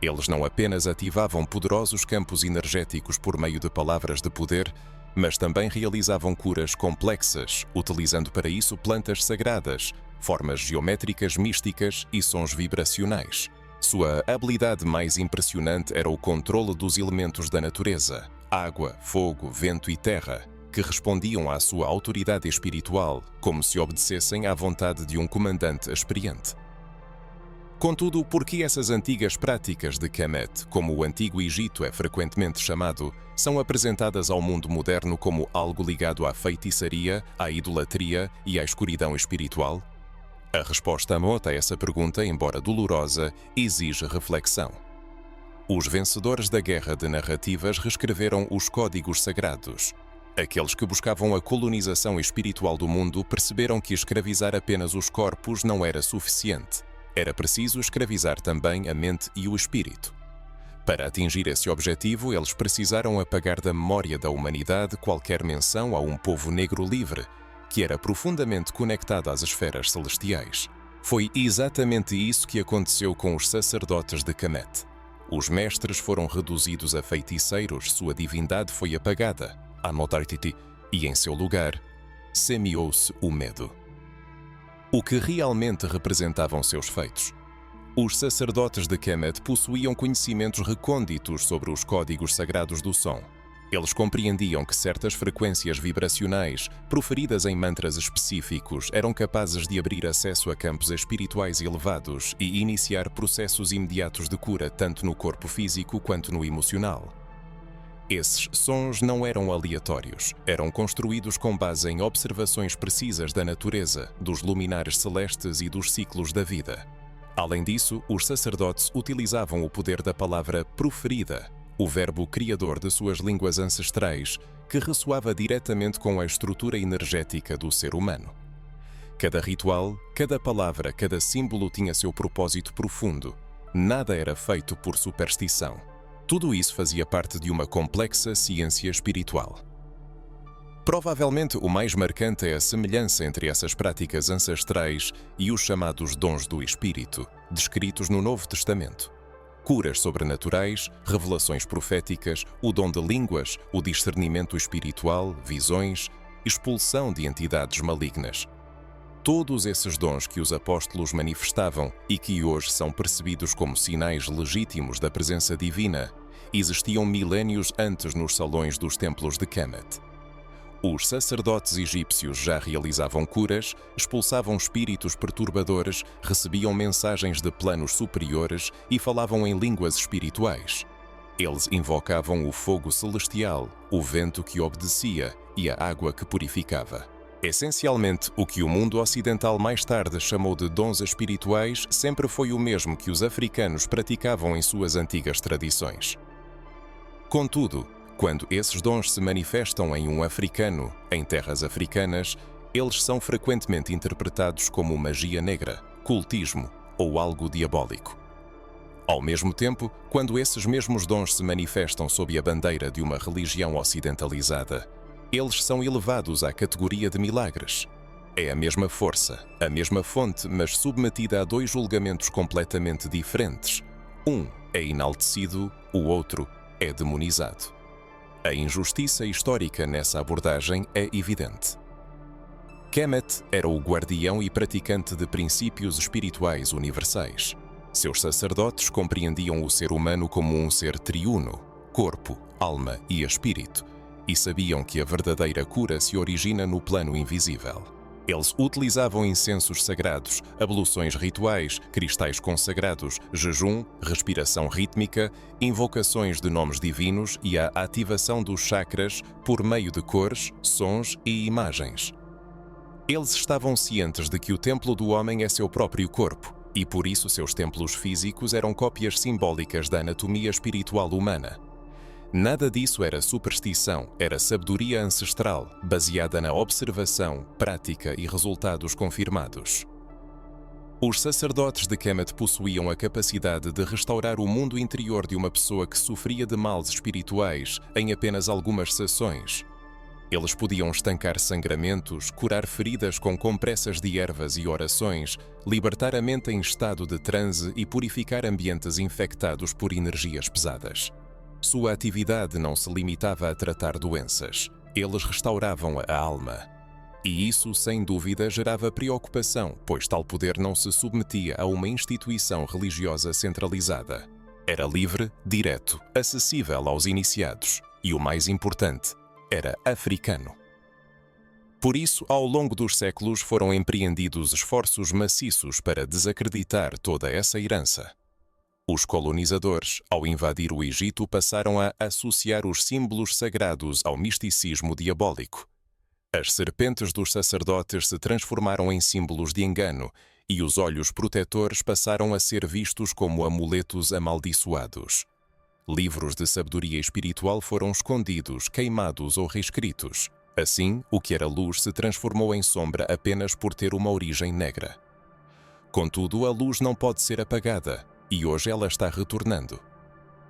Eles não apenas ativavam poderosos campos energéticos por meio de palavras de poder, mas também realizavam curas complexas, utilizando para isso plantas sagradas, formas geométricas místicas e sons vibracionais. Sua habilidade mais impressionante era o controle dos elementos da natureza, água, fogo, vento e terra, que respondiam à sua autoridade espiritual, como se obedecessem à vontade de um comandante experiente. Contudo, por que essas antigas práticas de Kemet, como o Antigo Egito é frequentemente chamado, são apresentadas ao mundo moderno como algo ligado à feitiçaria, à idolatria e à escuridão espiritual? A resposta amota a essa pergunta, embora dolorosa, exige reflexão. Os vencedores da guerra de narrativas reescreveram os códigos sagrados. Aqueles que buscavam a colonização espiritual do mundo perceberam que escravizar apenas os corpos não era suficiente. Era preciso escravizar também a mente e o espírito. Para atingir esse objetivo, eles precisaram apagar da memória da humanidade qualquer menção a um povo negro livre, que era profundamente conectado às esferas celestiais. Foi exatamente isso que aconteceu com os sacerdotes de Kemet. Os mestres foram reduzidos a feiticeiros, sua divindade foi apagada, Amotartiti, e em seu lugar, semeou-se o medo. O que realmente representavam seus feitos? Os sacerdotes de Kemet possuíam conhecimentos recônditos sobre os códigos sagrados do som. Eles compreendiam que certas frequências vibracionais, proferidas em mantras específicos, eram capazes de abrir acesso a campos espirituais elevados e iniciar processos imediatos de cura tanto no corpo físico quanto no emocional. Esses sons não eram aleatórios, eram construídos com base em observações precisas da natureza, dos luminares celestes e dos ciclos da vida. Além disso, os sacerdotes utilizavam o poder da palavra proferida, o verbo criador de suas línguas ancestrais, que ressoava diretamente com a estrutura energética do ser humano. Cada ritual, cada palavra, cada símbolo tinha seu propósito profundo. Nada era feito por superstição. Tudo isso fazia parte de uma complexa ciência espiritual. Provavelmente o mais marcante é a semelhança entre essas práticas ancestrais e os chamados dons do Espírito, descritos no Novo Testamento. Curas sobrenaturais, revelações proféticas, o dom de línguas, o discernimento espiritual, visões, expulsão de entidades malignas. Todos esses dons que os apóstolos manifestavam e que hoje são percebidos como sinais legítimos da presença divina, existiam milénios antes nos salões dos templos de Kemet. Os sacerdotes egípcios já realizavam curas, expulsavam espíritos perturbadores, recebiam mensagens de planos superiores e falavam em línguas espirituais. Eles invocavam o fogo celestial, o vento que obedecia e a água que purificava. Essencialmente, o que o mundo ocidental mais tarde chamou de dons espirituais sempre foi o mesmo que os africanos praticavam em suas antigas tradições. Contudo, quando esses dons se manifestam em um africano, em terras africanas, eles são frequentemente interpretados como magia negra, cultismo ou algo diabólico. Ao mesmo tempo, quando esses mesmos dons se manifestam sob a bandeira de uma religião ocidentalizada, eles são elevados à categoria de milagres. É a mesma força, a mesma fonte, mas submetida a dois julgamentos completamente diferentes. Um é enaltecido, o outro é demonizado. A injustiça histórica nessa abordagem é evidente. Kemet era o guardião e praticante de princípios espirituais universais. Seus sacerdotes compreendiam o ser humano como um ser triuno, corpo, alma e espírito, e sabiam que a verdadeira cura se origina no plano invisível. Eles utilizavam incensos sagrados, abluções rituais, cristais consagrados, jejum, respiração rítmica, invocações de nomes divinos e a ativação dos chakras por meio de cores, sons e imagens. Eles estavam cientes de que o templo do homem é seu próprio corpo, e por isso seus templos físicos eram cópias simbólicas da anatomia espiritual humana. Nada disso era superstição, era sabedoria ancestral, baseada na observação, prática e resultados confirmados. Os sacerdotes de Kemet possuíam a capacidade de restaurar o mundo interior de uma pessoa que sofria de males espirituais em apenas algumas sessões. Eles podiam estancar sangramentos, curar feridas com compressas de ervas e orações, libertar a mente em estado de transe e purificar ambientes infectados por energias pesadas. Sua atividade não se limitava a tratar doenças. Eles restauravam a alma. E isso, sem dúvida, gerava preocupação, pois tal poder não se submetia a uma instituição religiosa centralizada. Era livre, direto, acessível aos iniciados e, o mais importante, era africano. Por isso, ao longo dos séculos foram empreendidos esforços maciços para desacreditar toda essa herança. Os colonizadores, ao invadir o Egito, passaram a associar os símbolos sagrados ao misticismo diabólico. As serpentes dos sacerdotes se transformaram em símbolos de engano e os olhos protetores passaram a ser vistos como amuletos amaldiçoados. Livros de sabedoria espiritual foram escondidos, queimados ou reescritos. Assim, o que era luz se transformou em sombra apenas por ter uma origem negra. Contudo, a luz não pode ser apagada, e hoje ela está retornando.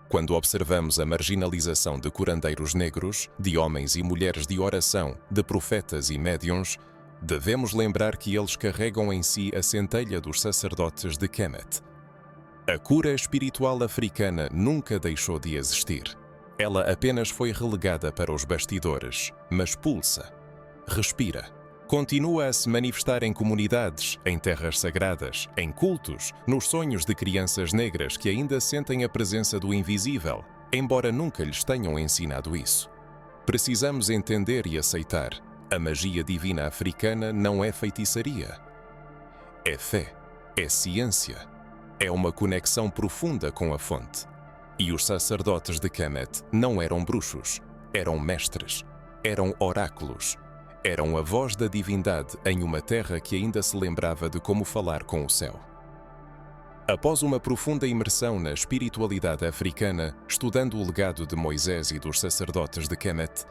Quando observamos a marginalização de curandeiros negros, de homens e mulheres de oração, de profetas e médiuns, devemos lembrar que eles carregam em si a centelha dos sacerdotes de Kemet. A cura espiritual africana nunca deixou de existir. Ela apenas foi relegada para os bastidores, mas pulsa, respira. Continua a se manifestar em comunidades, em terras sagradas, em cultos, nos sonhos de crianças negras que ainda sentem a presença do invisível, embora nunca lhes tenham ensinado isso. Precisamos entender e aceitar: a magia divina africana não é feitiçaria. É fé, é ciência, é uma conexão profunda com a fonte. E os sacerdotes de Kemet não eram bruxos, eram mestres, eram oráculos. Eram a voz da divindade em uma terra que ainda se lembrava de como falar com o céu. Após uma profunda imersão na espiritualidade africana, estudando o legado de Moisés e dos sacerdotes de Kemet,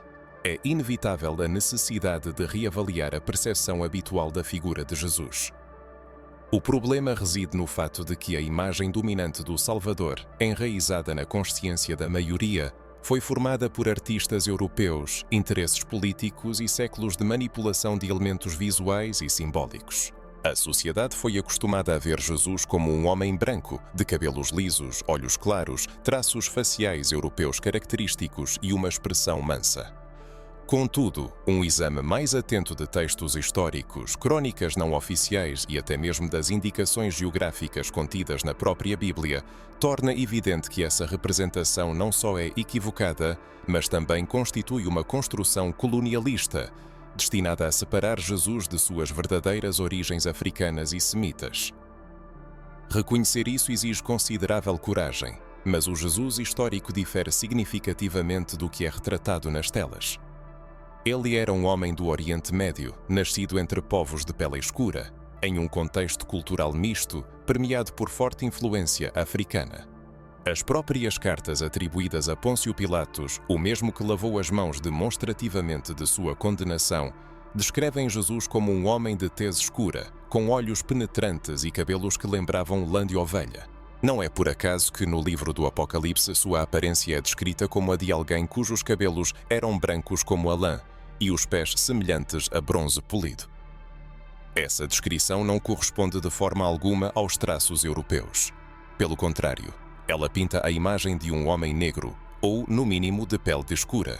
é inevitável a necessidade de reavaliar a percepção habitual da figura de Jesus. O problema reside no fato de que a imagem dominante do Salvador, enraizada na consciência da maioria, foi formada por artistas europeus, interesses políticos e séculos de manipulação de elementos visuais e simbólicos. A sociedade foi acostumada a ver Jesus como um homem branco, de cabelos lisos, olhos claros, traços faciais europeus característicos e uma expressão mansa. Contudo, um exame mais atento de textos históricos, crônicas não oficiais e até mesmo das indicações geográficas contidas na própria Bíblia torna evidente que essa representação não só é equivocada, mas também constitui uma construção colonialista, destinada a separar Jesus de suas verdadeiras origens africanas e semitas. Reconhecer isso exige considerável coragem, mas o Jesus histórico difere significativamente do que é retratado nas telas. Ele era um homem do Oriente Médio, nascido entre povos de pele escura, em um contexto cultural misto, permeado por forte influência africana. As próprias cartas atribuídas a Pôncio Pilatos, o mesmo que lavou as mãos demonstrativamente de sua condenação, descrevem Jesus como um homem de tez escura, com olhos penetrantes e cabelos que lembravam lã de ovelha. Não é por acaso que no livro do Apocalipse sua aparência é descrita como a de alguém cujos cabelos eram brancos como a lã e os pés semelhantes a bronze polido. Essa descrição não corresponde de forma alguma aos traços europeus. Pelo contrário, ela pinta a imagem de um homem negro, ou, no mínimo, de pele escura,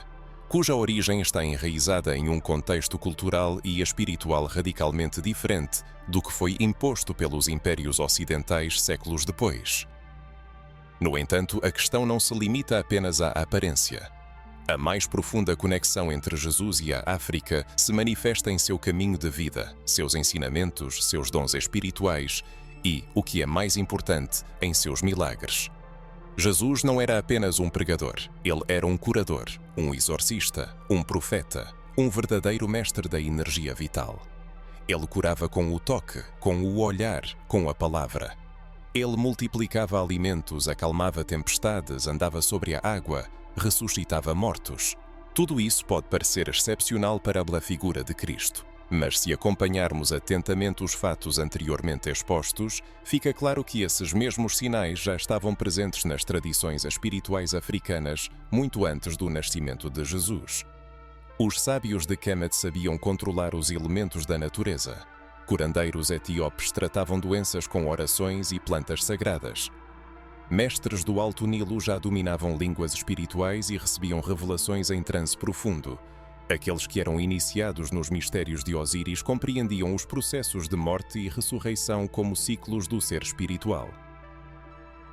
cuja origem está enraizada em um contexto cultural e espiritual radicalmente diferente do que foi imposto pelos impérios ocidentais séculos depois. No entanto, a questão não se limita apenas à aparência. A mais profunda conexão entre Jesus e a África se manifesta em seu caminho de vida, seus ensinamentos, seus dons espirituais e, o que é mais importante, em seus milagres. Jesus não era apenas um pregador, ele era um curador, um exorcista, um profeta, um verdadeiro mestre da energia vital. Ele curava com o toque, com o olhar, com a palavra. Ele multiplicava alimentos, acalmava tempestades, andava sobre a água, ressuscitava mortos. Tudo isso pode parecer excepcional para a figura de Cristo, mas se acompanharmos atentamente os fatos anteriormente expostos, fica claro que esses mesmos sinais já estavam presentes nas tradições espirituais africanas muito antes do nascimento de Jesus. Os sábios de Kemet sabiam controlar os elementos da natureza. Curandeiros etíopes tratavam doenças com orações e plantas sagradas. Mestres do Alto Nilo já dominavam línguas espirituais e recebiam revelações em transe profundo. Aqueles que eram iniciados nos mistérios de Osíris compreendiam os processos de morte e ressurreição como ciclos do ser espiritual.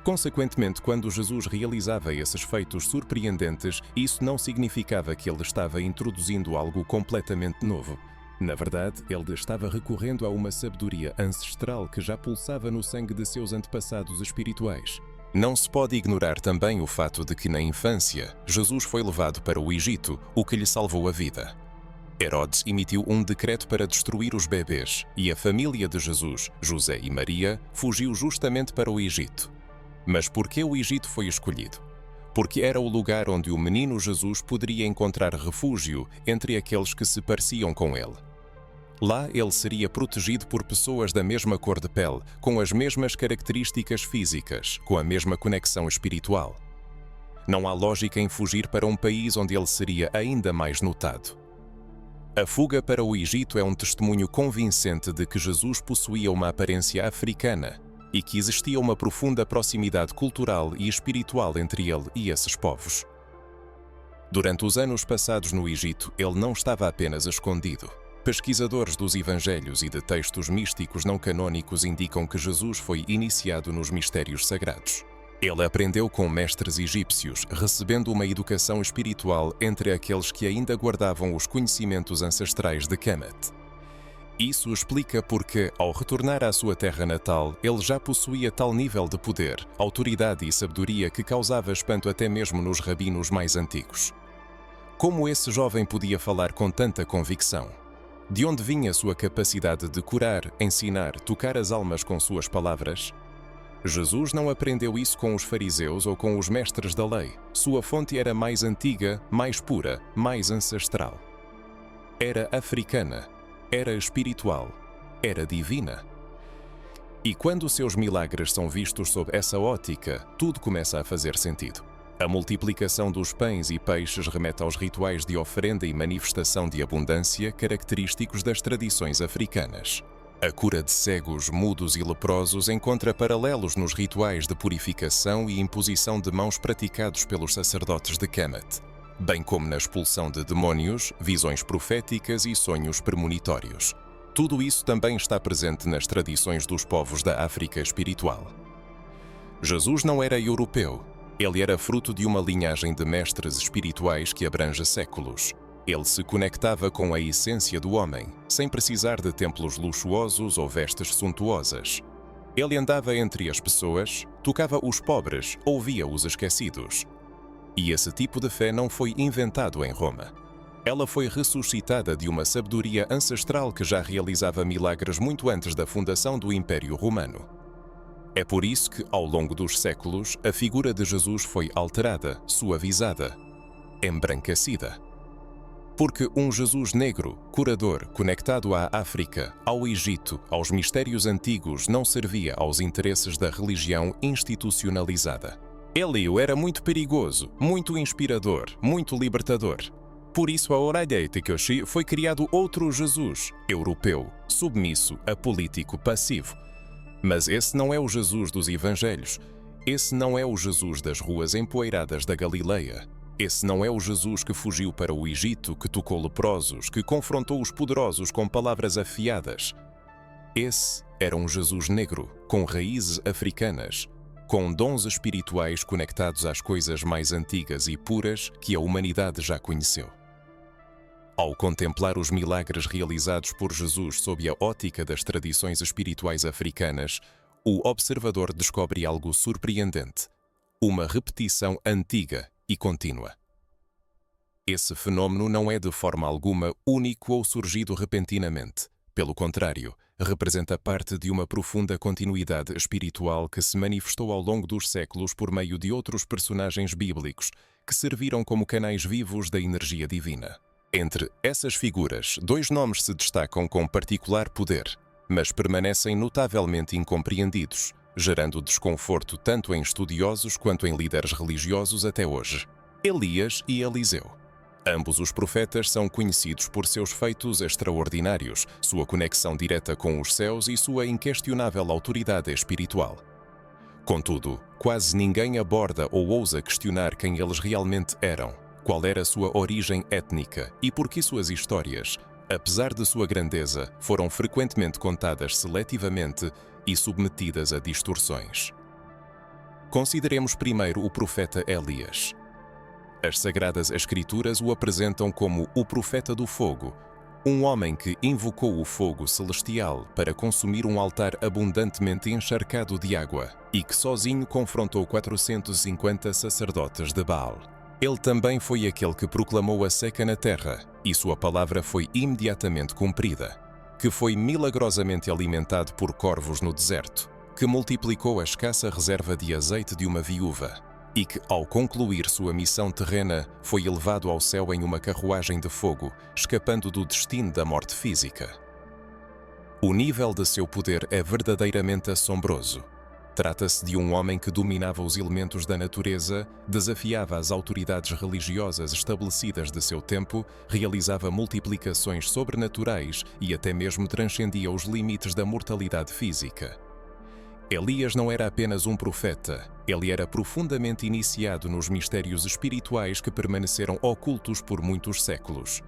Consequentemente, quando Jesus realizava esses feitos surpreendentes, isso não significava que ele estava introduzindo algo completamente novo. Na verdade, ele estava recorrendo a uma sabedoria ancestral que já pulsava no sangue de seus antepassados espirituais. Não se pode ignorar também o fato de que, na infância, Jesus foi levado para o Egito, o que lhe salvou a vida. Herodes emitiu um decreto para destruir os bebês, e a família de Jesus, José e Maria, fugiu justamente para o Egito. Mas por que o Egito foi escolhido? Porque era o lugar onde o menino Jesus poderia encontrar refúgio entre aqueles que se pareciam com ele. Lá ele seria protegido por pessoas da mesma cor de pele, com as mesmas características físicas, com a mesma conexão espiritual. Não há lógica em fugir para um país onde ele seria ainda mais notado. A fuga para o Egito é um testemunho convincente de que Jesus possuía uma aparência africana e que existia uma profunda proximidade cultural e espiritual entre ele e esses povos. Durante os anos passados no Egito, ele não estava apenas escondido. Pesquisadores dos evangelhos e de textos místicos não canônicos indicam que Jesus foi iniciado nos mistérios sagrados. Ele aprendeu com mestres egípcios, recebendo uma educação espiritual entre aqueles que ainda guardavam os conhecimentos ancestrais de Kemet. Isso explica porque, ao retornar à sua terra natal, ele já possuía tal nível de poder, autoridade e sabedoria que causava espanto até mesmo nos rabinos mais antigos. Como esse jovem podia falar com tanta convicção? De onde vinha sua capacidade de curar, ensinar, tocar as almas com suas palavras? Jesus não aprendeu isso com os fariseus ou com os mestres da lei. Sua fonte era mais antiga, mais pura, mais ancestral. Era africana, era espiritual, era divina. E quando seus milagres são vistos sob essa ótica, tudo começa a fazer sentido. A multiplicação dos pães e peixes remete aos rituais de oferenda e manifestação de abundância característicos das tradições africanas. A cura de cegos, mudos e leprosos encontra paralelos nos rituais de purificação e imposição de mãos praticados pelos sacerdotes de Kemet, bem como na expulsão de demônios, visões proféticas e sonhos premonitórios. Tudo isso também está presente nas tradições dos povos da África espiritual. Jesus não era europeu. Ele era fruto de uma linhagem de mestres espirituais que abrange séculos. Ele se conectava com a essência do homem, sem precisar de templos luxuosos ou vestes suntuosas. Ele andava entre as pessoas, tocava os pobres, ouvia os esquecidos. E esse tipo de fé não foi inventado em Roma. Ela foi ressuscitada de uma sabedoria ancestral que já realizava milagres muito antes da fundação do Império Romano. É por isso que, ao longo dos séculos, a figura de Jesus foi alterada, suavizada, embranquecida. Porque um Jesus negro, curador, conectado à África, ao Egito, aos mistérios antigos, não servia aos interesses da religião institucionalizada. Ele era muito perigoso, muito inspirador, muito libertador. Por isso, a Oraide Tekoshi foi criado outro Jesus, europeu, submisso, apolítico, passivo. Mas esse não é o Jesus dos Evangelhos. Esse não é o Jesus das ruas empoeiradas da Galileia. Esse não é o Jesus que fugiu para o Egito, que tocou leprosos, que confrontou os poderosos com palavras afiadas. Esse era um Jesus negro, com raízes africanas, com dons espirituais conectados às coisas mais antigas e puras que a humanidade já conheceu. Ao contemplar os milagres realizados por Jesus sob a ótica das tradições espirituais africanas, o observador descobre algo surpreendente: uma repetição antiga e contínua. Esse fenômeno não é de forma alguma único ou surgido repentinamente. Pelo contrário, representa parte de uma profunda continuidade espiritual que se manifestou ao longo dos séculos por meio de outros personagens bíblicos que serviram como canais vivos da energia divina. Entre essas figuras, dois nomes se destacam com particular poder, mas permanecem notavelmente incompreendidos, gerando desconforto tanto em estudiosos quanto em líderes religiosos até hoje: Elias e Eliseu. Ambos os profetas são conhecidos por seus feitos extraordinários, sua conexão direta com os céus e sua inquestionável autoridade espiritual. Contudo, quase ninguém aborda ou ousa questionar quem eles realmente eram, qual era sua origem étnica e por que suas histórias, apesar de sua grandeza, foram frequentemente contadas seletivamente e submetidas a distorções. Consideremos primeiro o profeta Elias. As Sagradas Escrituras o apresentam como o profeta do fogo, um homem que invocou o fogo celestial para consumir um altar abundantemente encharcado de água e que sozinho confrontou 450 sacerdotes de Baal. Ele também foi aquele que proclamou a seca na terra e sua palavra foi imediatamente cumprida, que foi milagrosamente alimentado por corvos no deserto, que multiplicou a escassa reserva de azeite de uma viúva e que, ao concluir sua missão terrena, foi elevado ao céu em uma carruagem de fogo, escapando do destino da morte física. O nível de seu poder é verdadeiramente assombroso. Trata-se de um homem que dominava os elementos da natureza, desafiava as autoridades religiosas estabelecidas de seu tempo, realizava multiplicações sobrenaturais e até mesmo transcendia os limites da mortalidade física. Elias não era apenas um profeta, ele era profundamente iniciado nos mistérios espirituais que permaneceram ocultos por muitos séculos.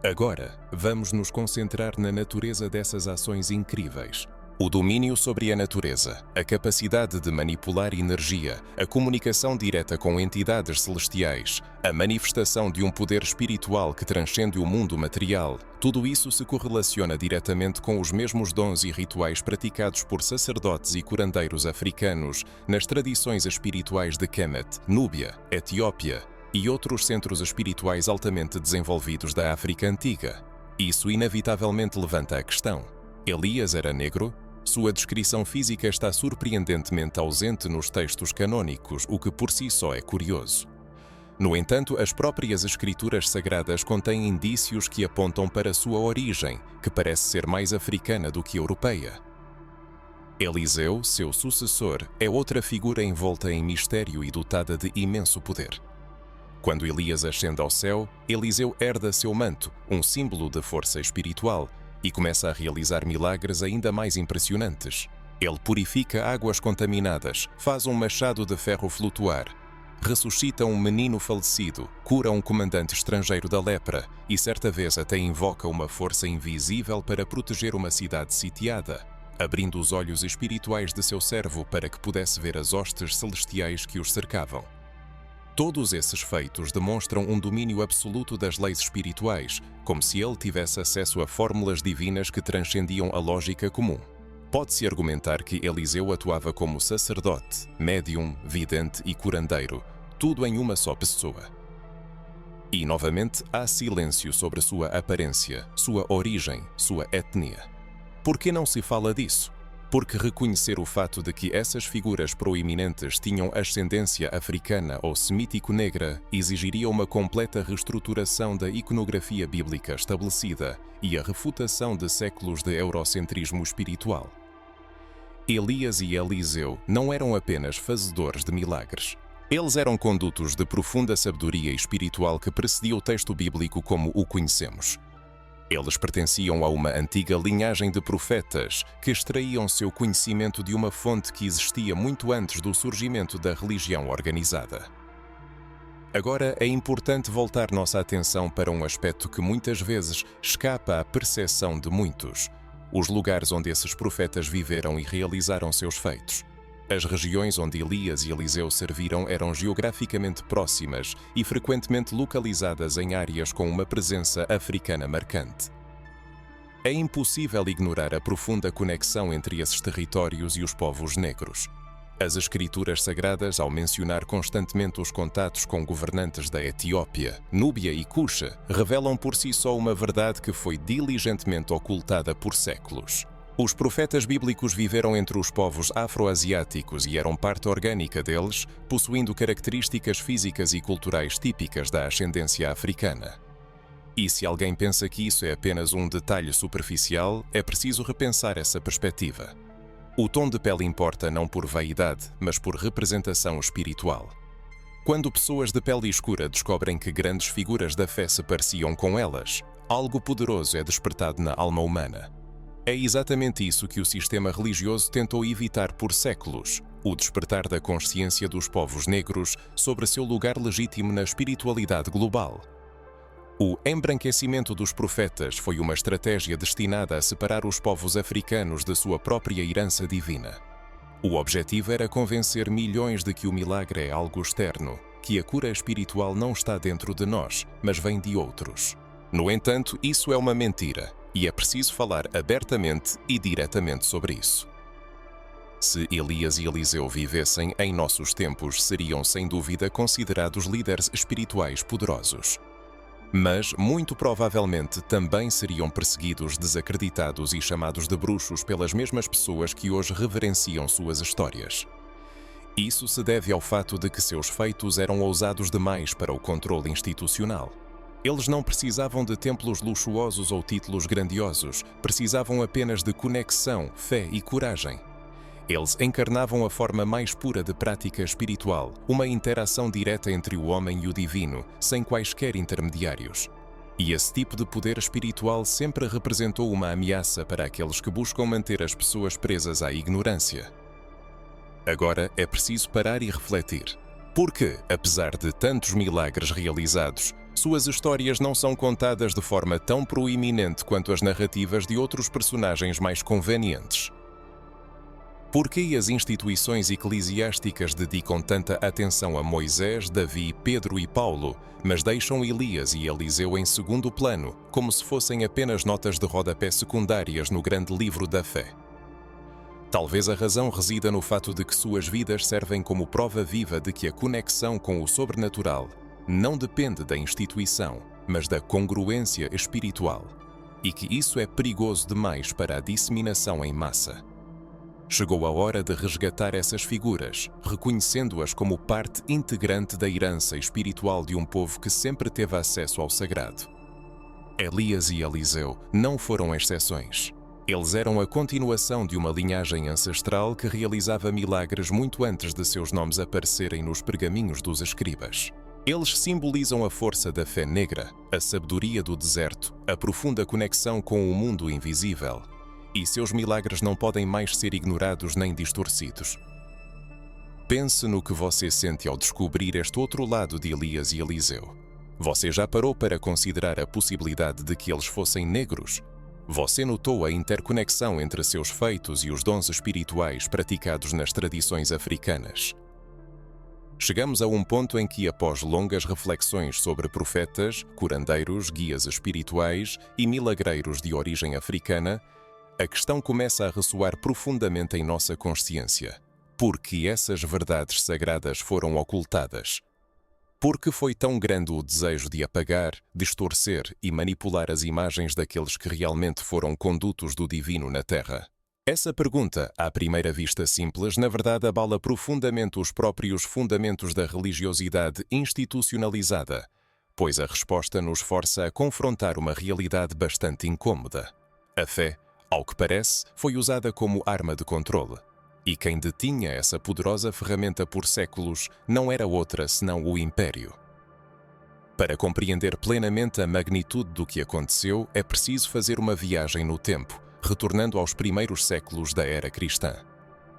Agora, vamos nos concentrar na natureza dessas ações incríveis. O domínio sobre a natureza, a capacidade de manipular energia, a comunicação direta com entidades celestiais, a manifestação de um poder espiritual que transcende o mundo material, tudo isso se correlaciona diretamente com os mesmos dons e rituais praticados por sacerdotes e curandeiros africanos nas tradições espirituais de Kemet, Núbia, Etiópia e outros centros espirituais altamente desenvolvidos da África Antiga. Isso inevitavelmente levanta a questão: Elias era negro? Sua descrição física está surpreendentemente ausente nos textos canônicos, o que por si só é curioso. No entanto, as próprias escrituras sagradas contêm indícios que apontam para sua origem, que parece ser mais africana do que europeia. Eliseu, seu sucessor, é outra figura envolta em mistério e dotada de imenso poder. Quando Elias ascende ao céu, Eliseu herda seu manto, um símbolo de força espiritual, e começa a realizar milagres ainda mais impressionantes. Ele purifica águas contaminadas, faz um machado de ferro flutuar, ressuscita um menino falecido, cura um comandante estrangeiro da lepra e certa vez até invoca uma força invisível para proteger uma cidade sitiada, abrindo os olhos espirituais de seu servo para que pudesse ver as hostes celestiais que os cercavam. Todos esses feitos demonstram um domínio absoluto das leis espirituais, como se ele tivesse acesso a fórmulas divinas que transcendiam a lógica comum. Pode-se argumentar que Eliseu atuava como sacerdote, médium, vidente e curandeiro, tudo em uma só pessoa. E, novamente, há silêncio sobre sua aparência, sua origem, sua etnia. Por que não se fala disso? Porque reconhecer o fato de que essas figuras proeminentes tinham ascendência africana ou semítico-negra exigiria uma completa reestruturação da iconografia bíblica estabelecida e a refutação de séculos de eurocentrismo espiritual. Elias e Eliseu não eram apenas fazedores de milagres. Eles eram condutos de profunda sabedoria espiritual que precedia o texto bíblico como o conhecemos. Eles pertenciam a uma antiga linhagem de profetas que extraíam seu conhecimento de uma fonte que existia muito antes do surgimento da religião organizada. Agora é importante voltar nossa atenção para um aspecto que muitas vezes escapa à percepção de muitos: os lugares onde esses profetas viveram e realizaram seus feitos. As regiões onde Elias e Eliseu serviram eram geograficamente próximas e frequentemente localizadas em áreas com uma presença africana marcante. É impossível ignorar a profunda conexão entre esses territórios e os povos negros. As escrituras sagradas, ao mencionar constantemente os contatos com governantes da Etiópia, Núbia e Cuxa, revelam por si só uma verdade que foi diligentemente ocultada por séculos. Os profetas bíblicos viveram entre os povos afro-asiáticos e eram parte orgânica deles, possuindo características físicas e culturais típicas da ascendência africana. E se alguém pensa que isso é apenas um detalhe superficial, é preciso repensar essa perspectiva. O tom de pele importa não por vaidade, mas por representação espiritual. Quando pessoas de pele escura descobrem que grandes figuras da fé se pareciam com elas, algo poderoso é despertado na alma humana. É exatamente isso que o sistema religioso tentou evitar por séculos: o despertar da consciência dos povos negros sobre seu lugar legítimo na espiritualidade global. O embranquecimento dos profetas foi uma estratégia destinada a separar os povos africanos da sua própria herança divina. O objetivo era convencer milhões de que o milagre é algo externo, que a cura espiritual não está dentro de nós, mas vem de outros. No entanto, isso é uma mentira, e é preciso falar abertamente e diretamente sobre isso. Se Elias e Eliseu vivessem em nossos tempos, seriam sem dúvida considerados líderes espirituais poderosos. Mas, muito provavelmente, também seriam perseguidos, desacreditados e chamados de bruxos pelas mesmas pessoas que hoje reverenciam suas histórias. Isso se deve ao fato de que seus feitos eram ousados demais para o controle institucional. Eles não precisavam de templos luxuosos ou títulos grandiosos, precisavam apenas de conexão, fé e coragem. Eles encarnavam a forma mais pura de prática espiritual, uma interação direta entre o homem e o divino, sem quaisquer intermediários. E esse tipo de poder espiritual sempre representou uma ameaça para aqueles que buscam manter as pessoas presas à ignorância. Agora é preciso parar e refletir. Porque, apesar de tantos milagres realizados, suas histórias não são contadas de forma tão proeminente quanto as narrativas de outros personagens mais convenientes? Por que as instituições eclesiásticas dedicam tanta atenção a Moisés, Davi, Pedro e Paulo, mas deixam Elias e Eliseu em segundo plano, como se fossem apenas notas de rodapé secundárias no grande livro da fé? Talvez a razão resida no fato de que suas vidas servem como prova viva de que a conexão com o sobrenatural não depende da instituição, mas da congruência espiritual, e que isso é perigoso demais para a disseminação em massa. Chegou a hora de resgatar essas figuras, reconhecendo-as como parte integrante da herança espiritual de um povo que sempre teve acesso ao sagrado. Elias e Eliseu não foram exceções. Eles eram a continuação de uma linhagem ancestral que realizava milagres muito antes de seus nomes aparecerem nos pergaminhos dos escribas. Eles simbolizam a força da fé negra, a sabedoria do deserto, a profunda conexão com o mundo invisível. E seus milagres não podem mais ser ignorados nem distorcidos. Pense no que você sente ao descobrir este outro lado de Elias e Eliseu. Você já parou para considerar a possibilidade de que eles fossem negros? Você notou a interconexão entre seus feitos e os dons espirituais praticados nas tradições africanas? Chegamos a um ponto em que, após longas reflexões sobre profetas, curandeiros, guias espirituais e milagreiros de origem africana, a questão começa a ressoar profundamente em nossa consciência. Por que essas verdades sagradas foram ocultadas? Por que foi tão grande o desejo de apagar, distorcer e manipular as imagens daqueles que realmente foram condutos do divino na Terra? Essa pergunta, à primeira vista simples, na verdade abala profundamente os próprios fundamentos da religiosidade institucionalizada, pois a resposta nos força a confrontar uma realidade bastante incômoda. A fé, ao que parece, foi usada como arma de controle. E quem detinha essa poderosa ferramenta por séculos não era outra senão o Império. Para compreender plenamente a magnitude do que aconteceu, é preciso fazer uma viagem no tempo, retornando aos primeiros séculos da era cristã.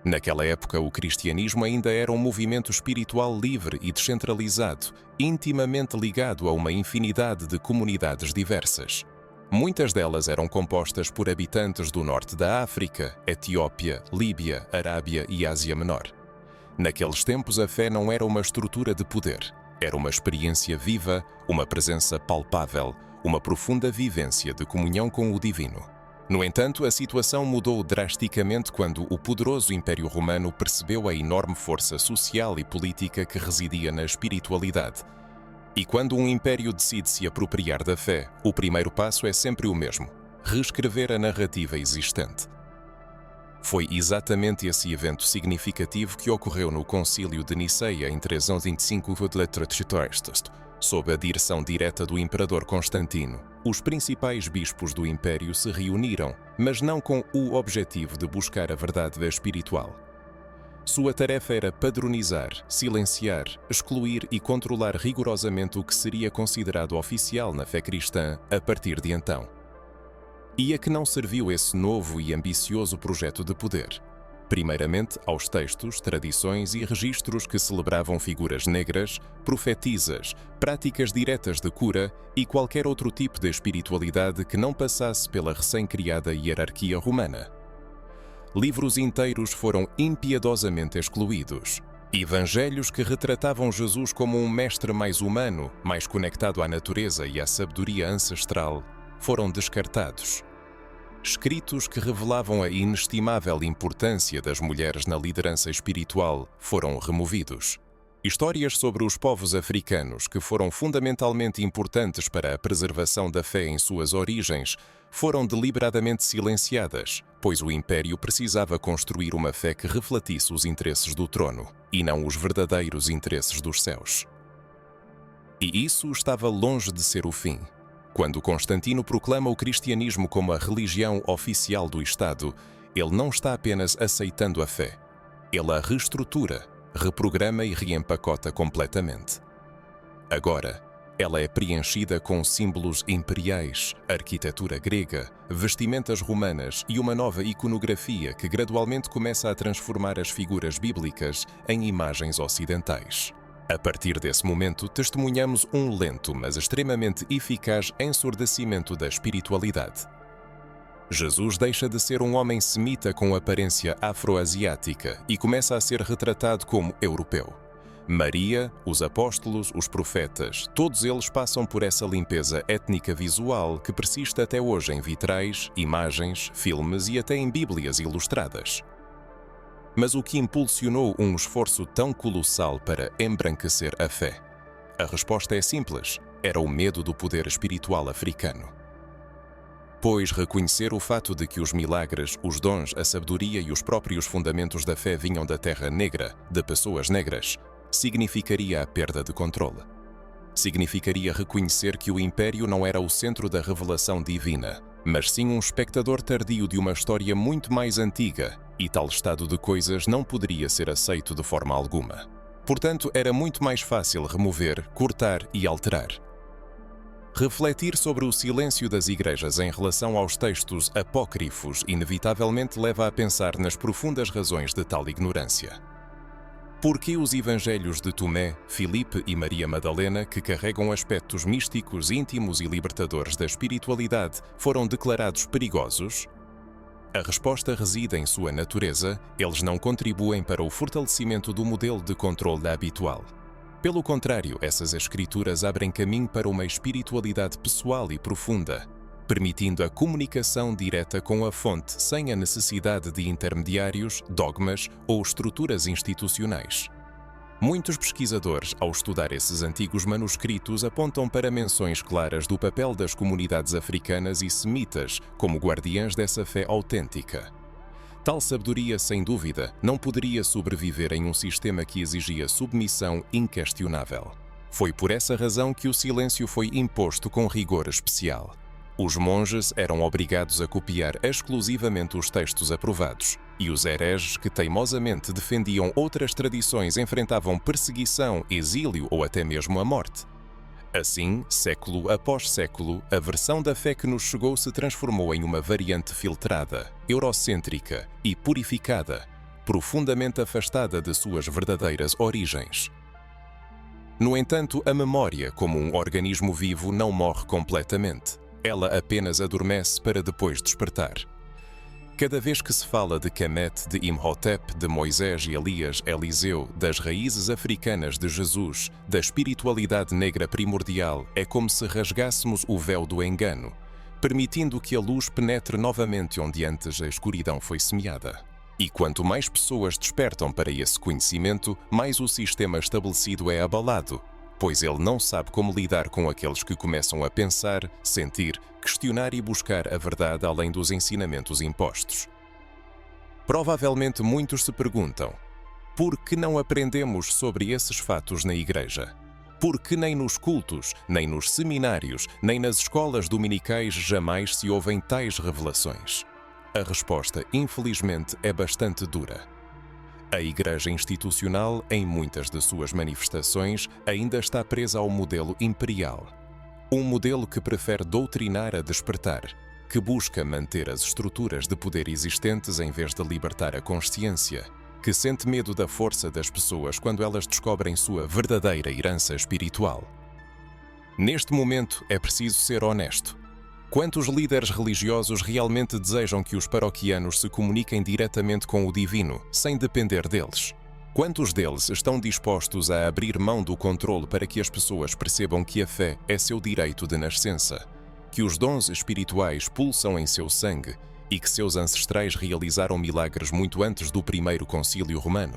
Naquela época, o cristianismo ainda era um movimento espiritual livre e descentralizado, intimamente ligado a uma infinidade de comunidades diversas. Muitas delas eram compostas por habitantes do norte da África, Etiópia, Líbia, Arábia e Ásia Menor. Naqueles tempos, a fé não era uma estrutura de poder. Era uma experiência viva, uma presença palpável, uma profunda vivência de comunhão com o divino. No entanto, a situação mudou drasticamente quando o poderoso Império Romano percebeu a enorme força social e política que residia na espiritualidade. E quando um império decide se apropriar da fé, o primeiro passo é sempre o mesmo: reescrever a narrativa existente. Foi exatamente esse evento significativo que ocorreu no Concílio de Niceia em 325 v.L., sob a direção direta do imperador Constantino. Os principais bispos do império se reuniram, mas não com o objetivo de buscar a verdade espiritual. Sua tarefa era padronizar, silenciar, excluir e controlar rigorosamente o que seria considerado oficial na fé cristã a partir de então. E a que não serviu esse novo e ambicioso projeto de poder? Primeiramente, aos textos, tradições e registros que celebravam figuras negras, profetisas, práticas diretas de cura e qualquer outro tipo de espiritualidade que não passasse pela recém-criada hierarquia romana. Livros inteiros foram impiedosamente excluídos. Evangelhos que retratavam Jesus como um mestre mais humano, mais conectado à natureza e à sabedoria ancestral, foram descartados. Escritos que revelavam a inestimável importância das mulheres na liderança espiritual foram removidos. Histórias sobre os povos africanos, que foram fundamentalmente importantes para a preservação da fé em suas origens, foram deliberadamente silenciadas, pois o Império precisava construir uma fé que refletisse os interesses do trono, e não os verdadeiros interesses dos céus. E isso estava longe de ser o fim. Quando Constantino proclama o cristianismo como a religião oficial do Estado, ele não está apenas aceitando a fé. Ele a reestrutura, reprograma e reempacota completamente. Agora, ela é preenchida com símbolos imperiais, arquitetura grega, vestimentas romanas e uma nova iconografia que gradualmente começa a transformar as figuras bíblicas em imagens ocidentais. A partir desse momento, testemunhamos um lento, mas extremamente eficaz ensurdecimento da espiritualidade. Jesus deixa de ser um homem semita com aparência afro-asiática e começa a ser retratado como europeu. Maria, os apóstolos, os profetas, todos eles passam por essa limpeza étnica visual que persiste até hoje em vitrais, imagens, filmes e até em bíblias ilustradas. Mas o que impulsionou um esforço tão colossal para embranquecer a fé? A resposta é simples: era o medo do poder espiritual africano. Pois reconhecer o fato de que os milagres, os dons, a sabedoria e os próprios fundamentos da fé vinham da terra negra, de pessoas negras, significaria a perda de controle. Significaria reconhecer que o Império não era o centro da revelação divina, mas sim um espectador tardio de uma história muito mais antiga, e tal estado de coisas não poderia ser aceito de forma alguma. Portanto, era muito mais fácil remover, cortar e alterar. Refletir sobre o silêncio das igrejas em relação aos textos apócrifos inevitavelmente leva a pensar nas profundas razões de tal ignorância. Por que os evangelhos de Tomé, Filipe e Maria Madalena, que carregam aspectos místicos, íntimos e libertadores da espiritualidade, foram declarados perigosos? A resposta reside em sua natureza: eles não contribuem para o fortalecimento do modelo de controle habitual. Pelo contrário, essas escrituras abrem caminho para uma espiritualidade pessoal e profunda, permitindo a comunicação direta com a fonte sem a necessidade de intermediários, dogmas ou estruturas institucionais. Muitos pesquisadores, ao estudar esses antigos manuscritos, apontam para menções claras do papel das comunidades africanas e semitas como guardiãs dessa fé autêntica. Tal sabedoria, sem dúvida, não poderia sobreviver em um sistema que exigia submissão inquestionável. Foi por essa razão que o silêncio foi imposto com rigor especial. Os monges eram obrigados a copiar exclusivamente os textos aprovados, e os hereges que teimosamente defendiam outras tradições enfrentavam perseguição, exílio ou até mesmo a morte. Assim, século após século, a versão da fé que nos chegou se transformou em uma variante filtrada, eurocêntrica e purificada, profundamente afastada de suas verdadeiras origens. No entanto, a memória, como um organismo vivo, não morre completamente. Ela apenas adormece para depois despertar. Cada vez que se fala de Kemet, de Imhotep, de Moisés e Elias, Eliseu, das raízes africanas de Jesus, da espiritualidade negra primordial, é como se rasgássemos o véu do engano, permitindo que a luz penetre novamente onde antes a escuridão foi semeada. E quanto mais pessoas despertam para esse conhecimento, mais o sistema estabelecido é abalado, pois ele não sabe como lidar com aqueles que começam a pensar, sentir, questionar e buscar a verdade além dos ensinamentos impostos. Provavelmente muitos se perguntam: por que não aprendemos sobre esses fatos na igreja? Por que nem nos cultos, nem nos seminários, nem nas escolas dominicais jamais se ouvem tais revelações? A resposta, infelizmente, é bastante dura. A Igreja institucional, em muitas de suas manifestações, ainda está presa ao modelo imperial. Um modelo que prefere doutrinar a despertar, que busca manter as estruturas de poder existentes em vez de libertar a consciência, que sente medo da força das pessoas quando elas descobrem sua verdadeira herança espiritual. Neste momento é preciso ser honesto. Quantos líderes religiosos realmente desejam que os paroquianos se comuniquem diretamente com o divino, sem depender deles? Quantos deles estão dispostos a abrir mão do controle para que as pessoas percebam que a fé é seu direito de nascença, que os dons espirituais pulsam em seu sangue e que seus ancestrais realizaram milagres muito antes do primeiro concílio romano?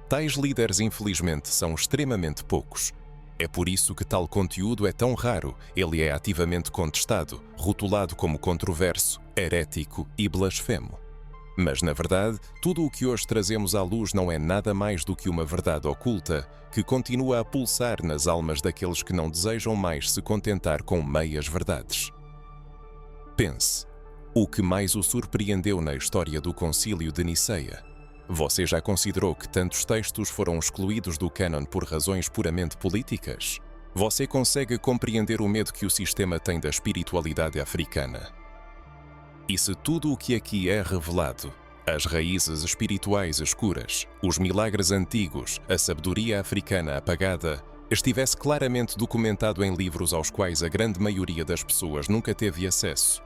Tais líderes, infelizmente, são extremamente poucos. É por isso que tal conteúdo é tão raro. Ele é ativamente contestado, rotulado como controverso, herético e blasfemo. Mas, na verdade, tudo o que hoje trazemos à luz não é nada mais do que uma verdade oculta que continua a pulsar nas almas daqueles que não desejam mais se contentar com meias verdades. Pense, o que mais o surpreendeu na história do Concílio de Niceia? Você já considerou que tantos textos foram excluídos do cânon por razões puramente políticas? Você consegue compreender o medo que o sistema tem da espiritualidade africana? E se tudo o que aqui é revelado, as raízes espirituais escuras, os milagres antigos, a sabedoria africana apagada, estivesse claramente documentado em livros aos quais a grande maioria das pessoas nunca teve acesso?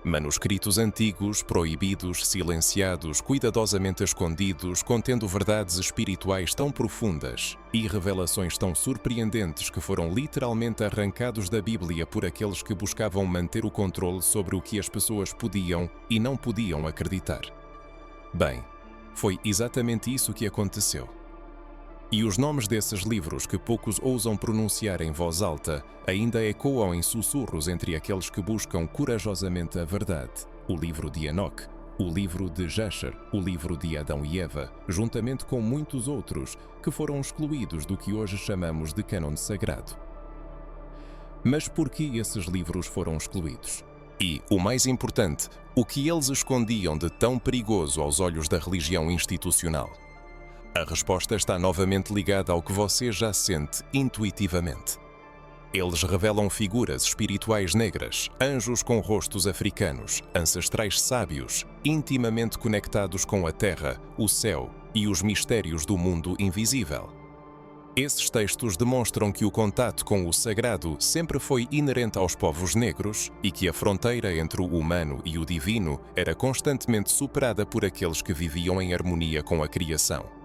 Manuscritos antigos, proibidos, silenciados, cuidadosamente escondidos, contendo verdades espirituais tão profundas e revelações tão surpreendentes que foram literalmente arrancados da Bíblia por aqueles que buscavam manter o controle sobre o que as pessoas podiam e não podiam acreditar. Bem, foi exatamente isso que aconteceu. E os nomes desses livros que poucos ousam pronunciar em voz alta ainda ecoam em sussurros entre aqueles que buscam corajosamente a verdade. O livro de Enoque, o livro de Jasher, o livro de Adão e Eva, juntamente com muitos outros que foram excluídos do que hoje chamamos de cânon sagrado. Mas por que esses livros foram excluídos? E, o mais importante, o que eles escondiam de tão perigoso aos olhos da religião institucional? A resposta está novamente ligada ao que você já sente intuitivamente. Eles revelam figuras espirituais negras, anjos com rostos africanos, ancestrais sábios, intimamente conectados com a terra, o céu e os mistérios do mundo invisível. Esses textos demonstram que o contato com o sagrado sempre foi inerente aos povos negros e que a fronteira entre o humano e o divino era constantemente superada por aqueles que viviam em harmonia com a criação.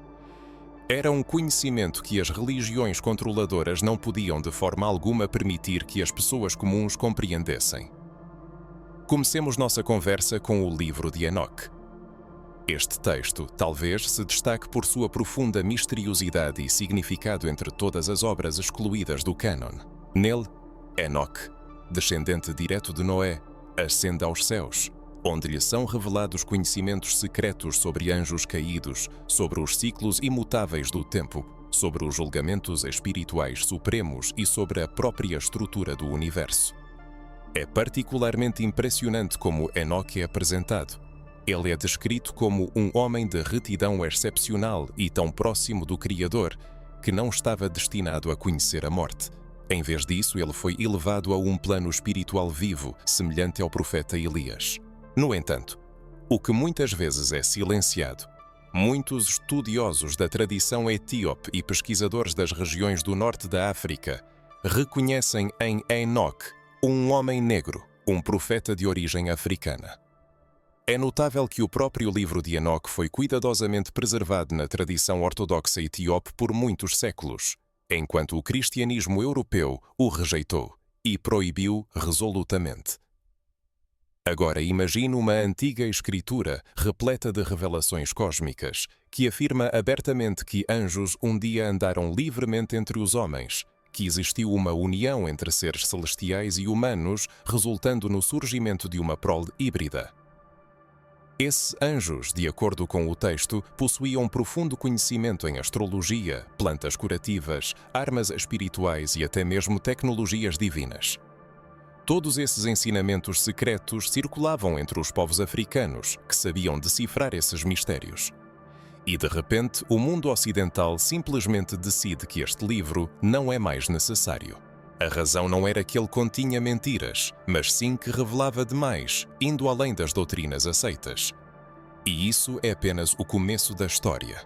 Era um conhecimento que as religiões controladoras não podiam de forma alguma permitir que as pessoas comuns compreendessem. Comecemos nossa conversa com o livro de Enoque. Este texto talvez se destaque por sua profunda misteriosidade e significado entre todas as obras excluídas do cânon. Nele, Enoque, descendente direto de Noé, ascende aos céus, onde lhe são revelados conhecimentos secretos sobre anjos caídos, sobre os ciclos imutáveis do tempo, sobre os julgamentos espirituais supremos e sobre a própria estrutura do universo. É particularmente impressionante como Enoque é apresentado. Ele é descrito como um homem de retidão excepcional e tão próximo do Criador, que não estava destinado a conhecer a morte. Em vez disso, ele foi elevado a um plano espiritual vivo, semelhante ao profeta Elias. No entanto, o que muitas vezes é silenciado, muitos estudiosos da tradição etíope e pesquisadores das regiões do norte da África reconhecem em Enoque um homem negro, um profeta de origem africana. É notável que o próprio livro de Enoque foi cuidadosamente preservado na tradição ortodoxa etíope por muitos séculos, enquanto o cristianismo europeu o rejeitou e proibiu resolutamente. Agora imagine uma antiga escritura repleta de revelações cósmicas que afirma abertamente que anjos um dia andaram livremente entre os homens, que existiu uma união entre seres celestiais e humanos, resultando no surgimento de uma prole híbrida. Esses anjos, de acordo com o texto, possuíam profundo conhecimento em astrologia, plantas curativas, armas espirituais e até mesmo tecnologias divinas. Todos esses ensinamentos secretos circulavam entre os povos africanos, que sabiam decifrar esses mistérios. E de repente, o mundo ocidental simplesmente decide que este livro não é mais necessário. A razão não era que ele continha mentiras, mas sim que revelava demais, indo além das doutrinas aceitas. E isso é apenas o começo da história.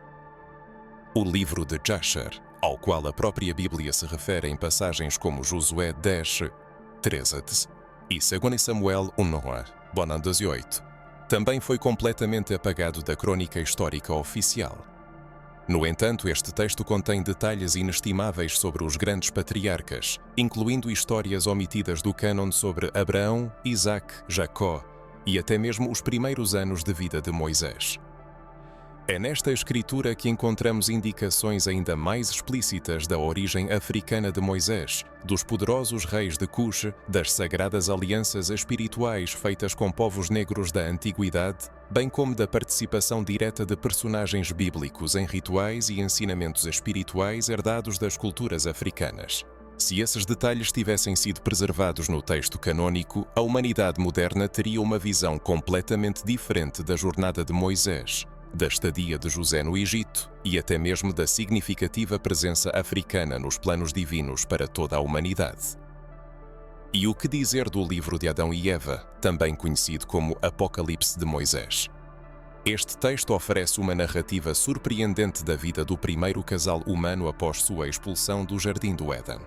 O livro de Jasher, ao qual a própria Bíblia se refere em passagens como Josué 10, 13 e 2 Samuel 1, 18, também foi completamente apagado da crônica histórica oficial. No entanto, este texto contém detalhes inestimáveis sobre os grandes patriarcas, incluindo histórias omitidas do cânon sobre Abraão, Isaque, Jacó e até mesmo os primeiros anos de vida de Moisés. É nesta escritura que encontramos indicações ainda mais explícitas da origem africana de Moisés, dos poderosos reis de Cush, das sagradas alianças espirituais feitas com povos negros da antiguidade, bem como da participação direta de personagens bíblicos em rituais e ensinamentos espirituais herdados das culturas africanas. Se esses detalhes tivessem sido preservados no texto canônico, a humanidade moderna teria uma visão completamente diferente da jornada de Moisés, da estadia de José no Egito e até mesmo da significativa presença africana nos planos divinos para toda a humanidade. E o que dizer do livro de Adão e Eva, também conhecido como Apocalipse de Moisés? Este texto oferece uma narrativa surpreendente da vida do primeiro casal humano após sua expulsão do Jardim do Éden.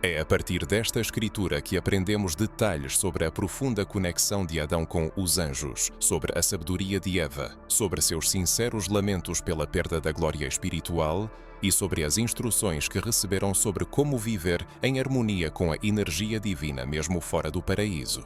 É a partir desta escritura que aprendemos detalhes sobre a profunda conexão de Adão com os anjos, sobre a sabedoria de Eva, sobre seus sinceros lamentos pela perda da glória espiritual e sobre as instruções que receberam sobre como viver em harmonia com a energia divina mesmo fora do paraíso.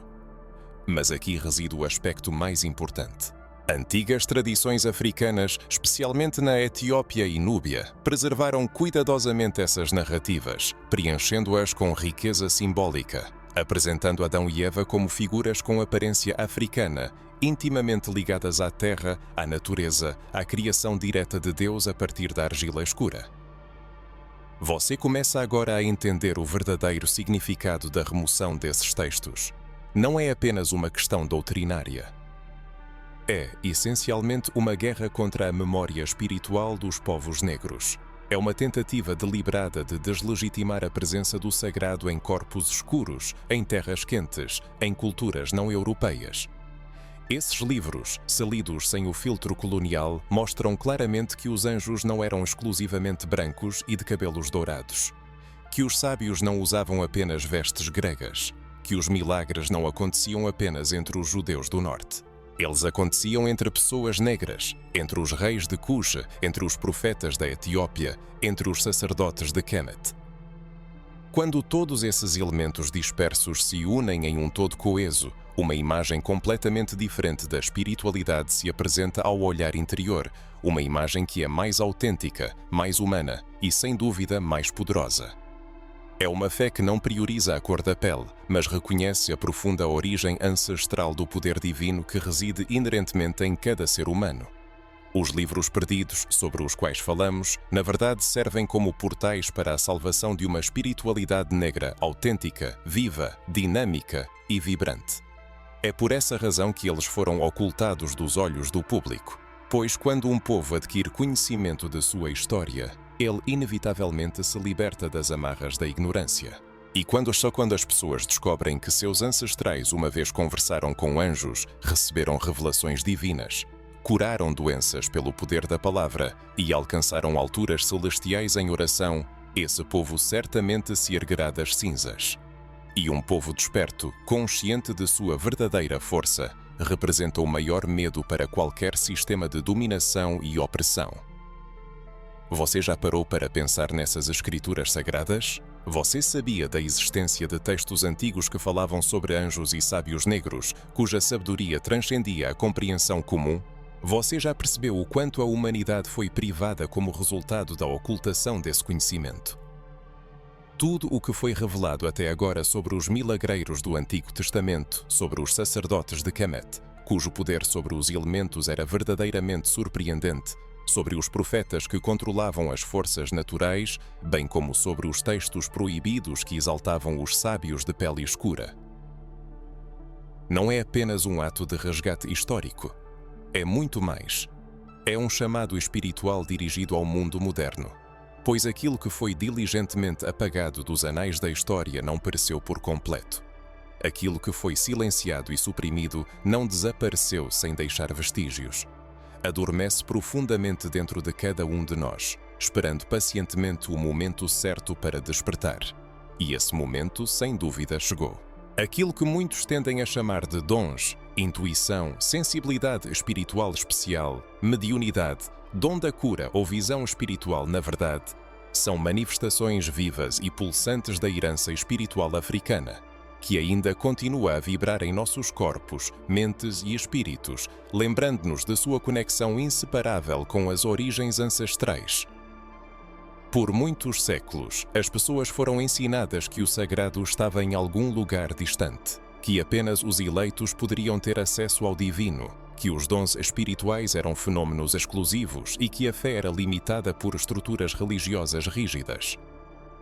Mas aqui reside o aspecto mais importante. Antigas tradições africanas, especialmente na Etiópia e Núbia, preservaram cuidadosamente essas narrativas, preenchendo-as com riqueza simbólica, apresentando Adão e Eva como figuras com aparência africana, intimamente ligadas à terra, à natureza, à criação direta de Deus a partir da argila escura. Você começa agora a entender o verdadeiro significado da remoção desses textos. Não é apenas uma questão doutrinária. É, essencialmente, uma guerra contra a memória espiritual dos povos negros. É uma tentativa deliberada de deslegitimar a presença do sagrado em corpos escuros, em terras quentes, em culturas não europeias. Esses livros, se lidos sem o filtro colonial, mostram claramente que os anjos não eram exclusivamente brancos e de cabelos dourados, que os sábios não usavam apenas vestes gregas, que os milagres não aconteciam apenas entre os judeus do norte. Eles aconteciam entre pessoas negras, entre os reis de Cush, entre os profetas da Etiópia, entre os sacerdotes de Kemet. Quando todos esses elementos dispersos se unem em um todo coeso, uma imagem completamente diferente da espiritualidade se apresenta ao olhar interior, uma imagem que é mais autêntica, mais humana e, sem dúvida, mais poderosa. É uma fé que não prioriza a cor da pele, mas reconhece a profunda origem ancestral do poder divino que reside inerentemente em cada ser humano. Os livros perdidos, sobre os quais falamos, na verdade servem como portais para a salvação de uma espiritualidade negra autêntica, viva, dinâmica e vibrante. É por essa razão que eles foram ocultados dos olhos do público, pois quando um povo adquire conhecimento de sua história, ele inevitavelmente se liberta das amarras da ignorância. E só quando as pessoas descobrem que seus ancestrais uma vez conversaram com anjos, receberam revelações divinas, curaram doenças pelo poder da palavra e alcançaram alturas celestiais em oração, esse povo certamente se erguerá das cinzas. E um povo desperto, consciente de sua verdadeira força, representa o maior medo para qualquer sistema de dominação e opressão. Você já parou para pensar nessas escrituras sagradas? Você sabia da existência de textos antigos que falavam sobre anjos e sábios negros, cuja sabedoria transcendia a compreensão comum? Você já percebeu o quanto a humanidade foi privada como resultado da ocultação desse conhecimento? Tudo o que foi revelado até agora sobre os milagreiros do Antigo Testamento, sobre os sacerdotes de Kemet, cujo poder sobre os elementos era verdadeiramente surpreendente, sobre os profetas que controlavam as forças naturais, bem como sobre os textos proibidos que exaltavam os sábios de pele escura. Não é apenas um ato de resgate histórico. É muito mais. É um chamado espiritual dirigido ao mundo moderno. pois aquilo que foi diligentemente apagado dos anais da história não pereceu por completo. Aquilo que foi silenciado e suprimido não desapareceu sem deixar vestígios. Adormece profundamente dentro de cada um de nós, esperando pacientemente o momento certo para despertar. E esse momento, sem dúvida, chegou. Aquilo que muitos tendem a chamar de dons, intuição, sensibilidade espiritual especial, mediunidade, dom da cura ou visão espiritual, na verdade, são manifestações vivas e pulsantes da herança espiritual africana, que ainda continua a vibrar em nossos corpos, mentes e espíritos, lembrando-nos de sua conexão inseparável com as origens ancestrais. Por muitos séculos, as pessoas foram ensinadas que o sagrado estava em algum lugar distante, que apenas os eleitos poderiam ter acesso ao divino, que os dons espirituais eram fenômenos exclusivos e que a fé era limitada por estruturas religiosas rígidas.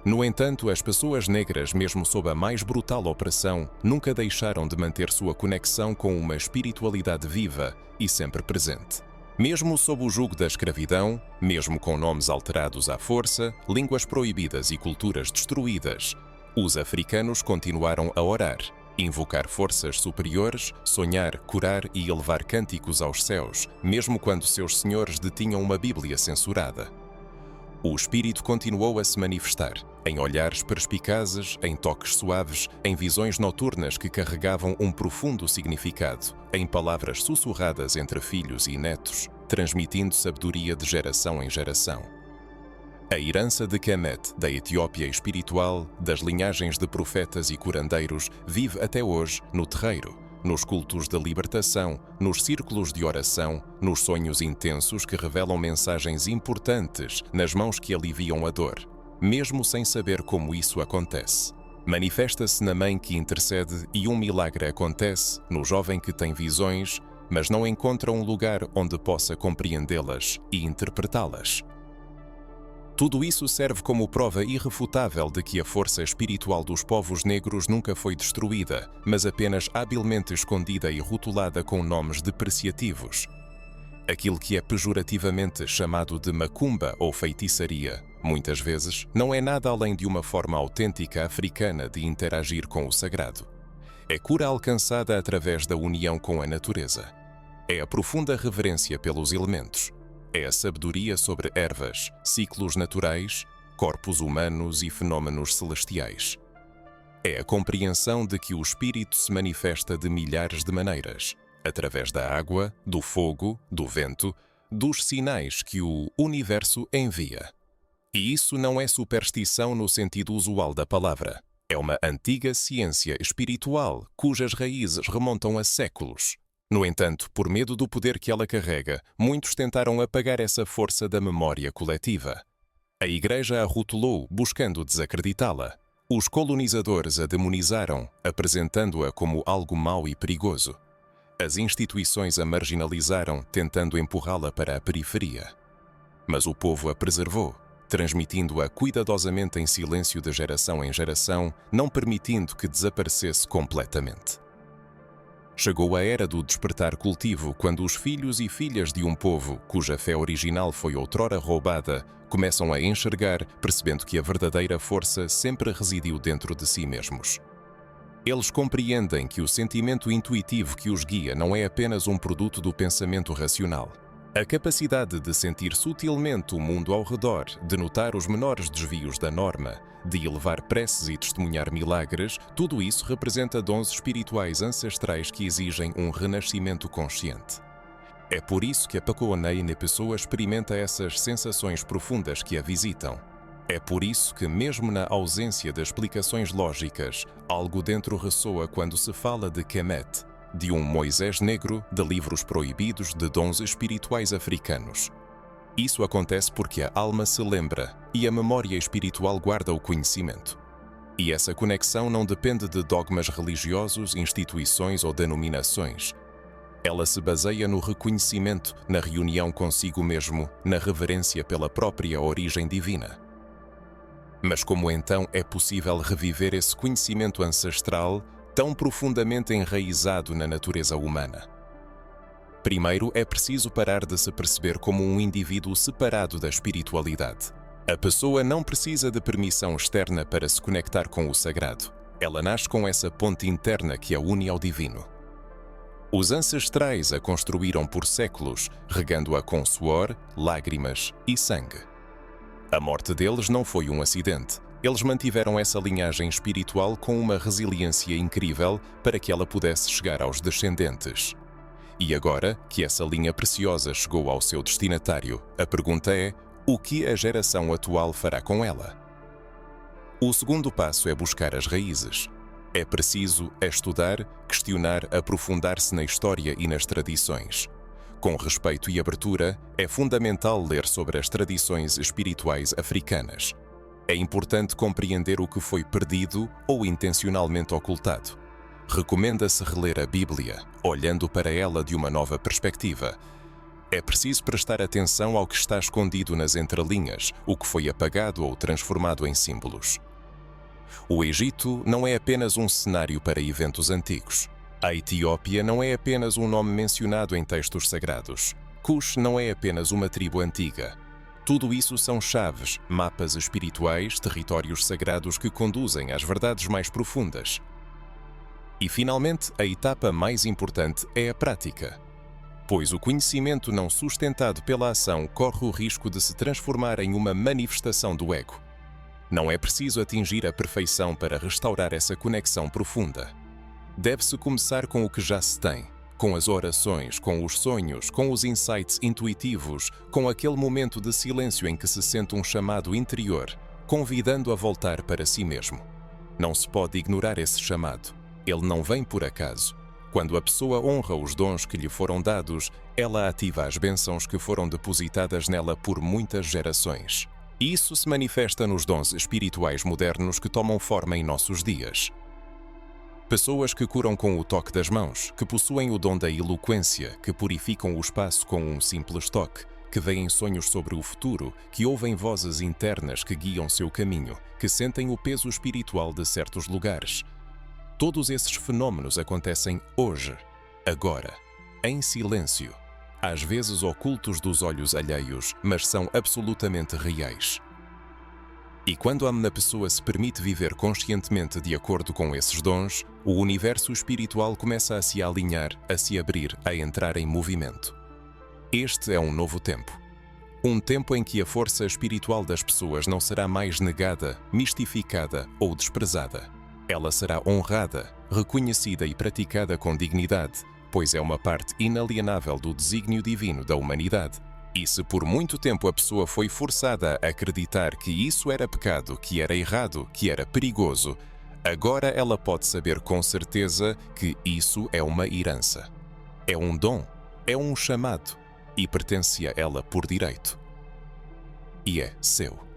No entanto, as pessoas negras, mesmo sob a mais brutal opressão, nunca deixaram de manter sua conexão com uma espiritualidade viva e sempre presente. Mesmo sob o jugo da escravidão, mesmo com nomes alterados à força, línguas proibidas e culturas destruídas, os africanos continuaram a orar, invocar forças superiores, sonhar, curar e elevar cânticos aos céus, mesmo quando seus senhores detinham uma Bíblia censurada. O espírito continuou a se manifestar, em olhares perspicazes, em toques suaves, em visões noturnas que carregavam um profundo significado, em palavras sussurradas entre filhos e netos, transmitindo sabedoria de geração em geração. A herança de Kemet, da Etiópia espiritual, das linhagens de profetas e curandeiros, vive até hoje no terreiro, nos cultos da libertação, nos círculos de oração, nos sonhos intensos que revelam mensagens importantes nas mãos que aliviam a dor, mesmo sem saber como isso acontece. Manifesta-se na mãe que intercede e um milagre acontece no jovem que tem visões, mas não encontra um lugar onde possa compreendê-las e interpretá-las. Tudo isso serve como prova irrefutável de que a força espiritual dos povos negros nunca foi destruída, mas apenas habilmente escondida e rotulada com nomes depreciativos. Aquilo que é pejorativamente chamado de macumba ou feitiçaria, muitas vezes, não é nada além de uma forma autêntica africana de interagir com o sagrado. É cura alcançada através da união com a natureza. É a profunda reverência pelos elementos. É a sabedoria sobre ervas, ciclos naturais, corpos humanos e fenômenos celestiais. É a compreensão de que o espírito se manifesta de milhares de maneiras, através da água, do fogo, do vento, dos sinais que o universo envia. E isso não é superstição no sentido usual da palavra. É uma antiga ciência espiritual cujas raízes remontam a séculos. No entanto, por medo do poder que ela carrega, muitos tentaram apagar essa força da memória coletiva. A Igreja a rotulou, buscando desacreditá-la. Os colonizadores a demonizaram, apresentando-a como algo mau e perigoso. As instituições a marginalizaram, tentando empurrá-la para a periferia. Mas o povo a preservou, transmitindo-a cuidadosamente em silêncio de geração em geração, não permitindo que desaparecesse completamente. Chegou a era do despertar cultivo, quando os filhos e filhas de um povo, cuja fé original foi outrora roubada, começam a enxergar, percebendo que a verdadeira força sempre residiu dentro de si mesmos. Eles compreendem que o sentimento intuitivo que os guia não é apenas um produto do pensamento racional. A capacidade de sentir sutilmente o mundo ao redor, de notar os menores desvios da norma, de elevar preces e testemunhar milagres, tudo isso representa dons espirituais ancestrais que exigem um renascimento consciente. É por isso que a Pacoaneine pessoa experimenta essas sensações profundas que a visitam. É por isso que, mesmo na ausência de explicações lógicas, algo dentro ressoa quando se fala de Kemet, de um Moisés negro, de livros proibidos, de dons espirituais africanos. Isso acontece porque a alma se lembra e a memória espiritual guarda o conhecimento. E essa conexão não depende de dogmas religiosos, instituições ou denominações. Ela se baseia no reconhecimento, na reunião consigo mesmo, na reverência pela própria origem divina. Mas como então é possível reviver esse conhecimento ancestral tão profundamente enraizado na natureza humana? Primeiro, é preciso parar de se perceber como um indivíduo separado da espiritualidade. A pessoa não precisa de permissão externa para se conectar com o sagrado. Ela nasce com essa ponte interna que a une ao divino. Os ancestrais a construíram por séculos, regando-a com suor, lágrimas e sangue. A morte deles não foi um acidente. Eles mantiveram essa linhagem espiritual com uma resiliência incrível para que ela pudesse chegar aos descendentes. E agora que essa linha preciosa chegou ao seu destinatário, a pergunta é: o que a geração atual fará com ela? O segundo passo é buscar as raízes. É preciso estudar, questionar, aprofundar-se na história e nas tradições. Com respeito e abertura, é fundamental ler sobre as tradições espirituais africanas. É importante compreender o que foi perdido ou intencionalmente ocultado. Recomenda-se reler a Bíblia, olhando para ela de uma nova perspectiva. É preciso prestar atenção ao que está escondido nas entrelinhas, o que foi apagado ou transformado em símbolos. O Egito não é apenas um cenário para eventos antigos. A Etiópia não é apenas um nome mencionado em textos sagrados. Cush não é apenas uma tribo antiga. Tudo isso são chaves, mapas espirituais, territórios sagrados que conduzem às verdades mais profundas. E, finalmente, a etapa mais importante é a prática. Pois o conhecimento não sustentado pela ação corre o risco de se transformar em uma manifestação do ego. Não é preciso atingir a perfeição para restaurar essa conexão profunda. Deve-se começar com o que já se tem, com as orações, com os sonhos, com os insights intuitivos, com aquele momento de silêncio em que se sente um chamado interior, convidando a voltar para si mesmo. Não se pode ignorar esse chamado. Ele não vem por acaso. Quando a pessoa honra os dons que lhe foram dados, ela ativa as bênçãos que foram depositadas nela por muitas gerações. Isso se manifesta nos dons espirituais modernos que tomam forma em nossos dias. Pessoas que curam com o toque das mãos, que possuem o dom da eloquência, que purificam o espaço com um simples toque, que veem sonhos sobre o futuro, que ouvem vozes internas que guiam seu caminho, que sentem o peso espiritual de certos lugares. Todos esses fenômenos acontecem hoje, agora, em silêncio. Às vezes ocultos dos olhos alheios, mas são absolutamente reais. E quando a pessoa se permite viver conscientemente de acordo com esses dons, o universo espiritual começa a se alinhar, a se abrir, a entrar em movimento. Este é um novo tempo. Um tempo em que a força espiritual das pessoas não será mais negada, mistificada ou desprezada. Ela será honrada, reconhecida e praticada com dignidade, pois é uma parte inalienável do desígnio divino da humanidade. E se por muito tempo a pessoa foi forçada a acreditar que isso era pecado, que era errado, que era perigoso, agora ela pode saber com certeza que isso é uma herança. É um dom, é um chamado, e pertence a ela por direito. E é seu.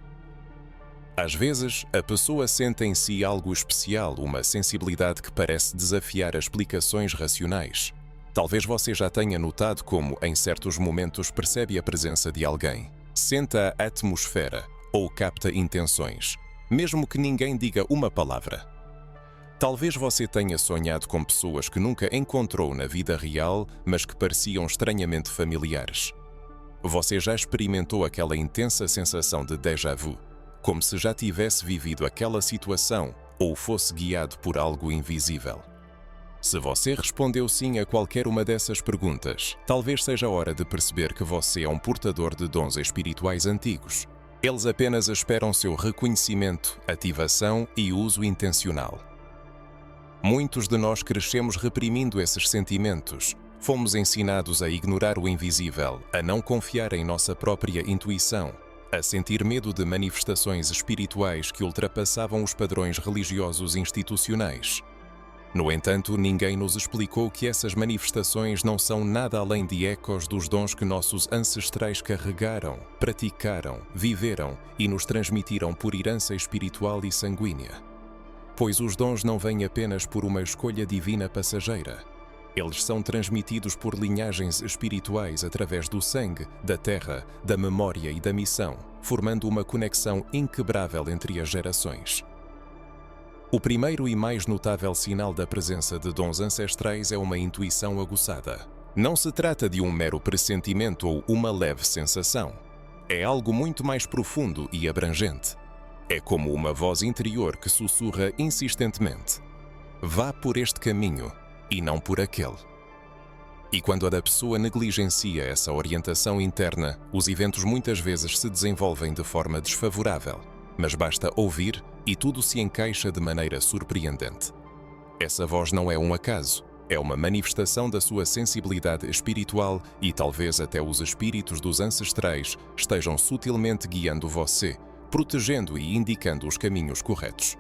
Às vezes, a pessoa sente em si algo especial, uma sensibilidade que parece desafiar as explicações racionais. Talvez você já tenha notado como, em certos momentos, percebe a presença de alguém, sente a atmosfera ou capta intenções, mesmo que ninguém diga uma palavra. Talvez você tenha sonhado com pessoas que nunca encontrou na vida real, mas que pareciam estranhamente familiares. Você já experimentou aquela intensa sensação de déjà vu, como se já tivesse vivido aquela situação ou fosse guiado por algo invisível. Se você respondeu sim a qualquer uma dessas perguntas, talvez seja a hora de perceber que você é um portador de dons espirituais antigos. Eles apenas esperam seu reconhecimento, ativação e uso intencional. Muitos de nós crescemos reprimindo esses sentimentos. Fomos ensinados a ignorar o invisível, a não confiar em nossa própria intuição, a sentir medo de manifestações espirituais que ultrapassavam os padrões religiosos institucionais. No entanto, ninguém nos explicou que essas manifestações não são nada além de ecos dos dons que nossos ancestrais carregaram, praticaram, viveram e nos transmitiram por herança espiritual e sanguínea. Pois os dons não vêm apenas por uma escolha divina passageira. Eles são transmitidos por linhagens espirituais através do sangue, da terra, da memória e da missão, formando uma conexão inquebrável entre as gerações. O primeiro e mais notável sinal da presença de dons ancestrais é uma intuição aguçada. Não se trata de um mero pressentimento ou uma leve sensação. É algo muito mais profundo e abrangente. É como uma voz interior que sussurra insistentemente: vá por este caminho e não por aquele. E quando a pessoa negligencia essa orientação interna, os eventos muitas vezes se desenvolvem de forma desfavorável, mas basta ouvir e tudo se encaixa de maneira surpreendente. Essa voz não é um acaso, é uma manifestação da sua sensibilidade espiritual e talvez até os espíritos dos ancestrais estejam sutilmente guiando você, protegendo e indicando os caminhos corretos.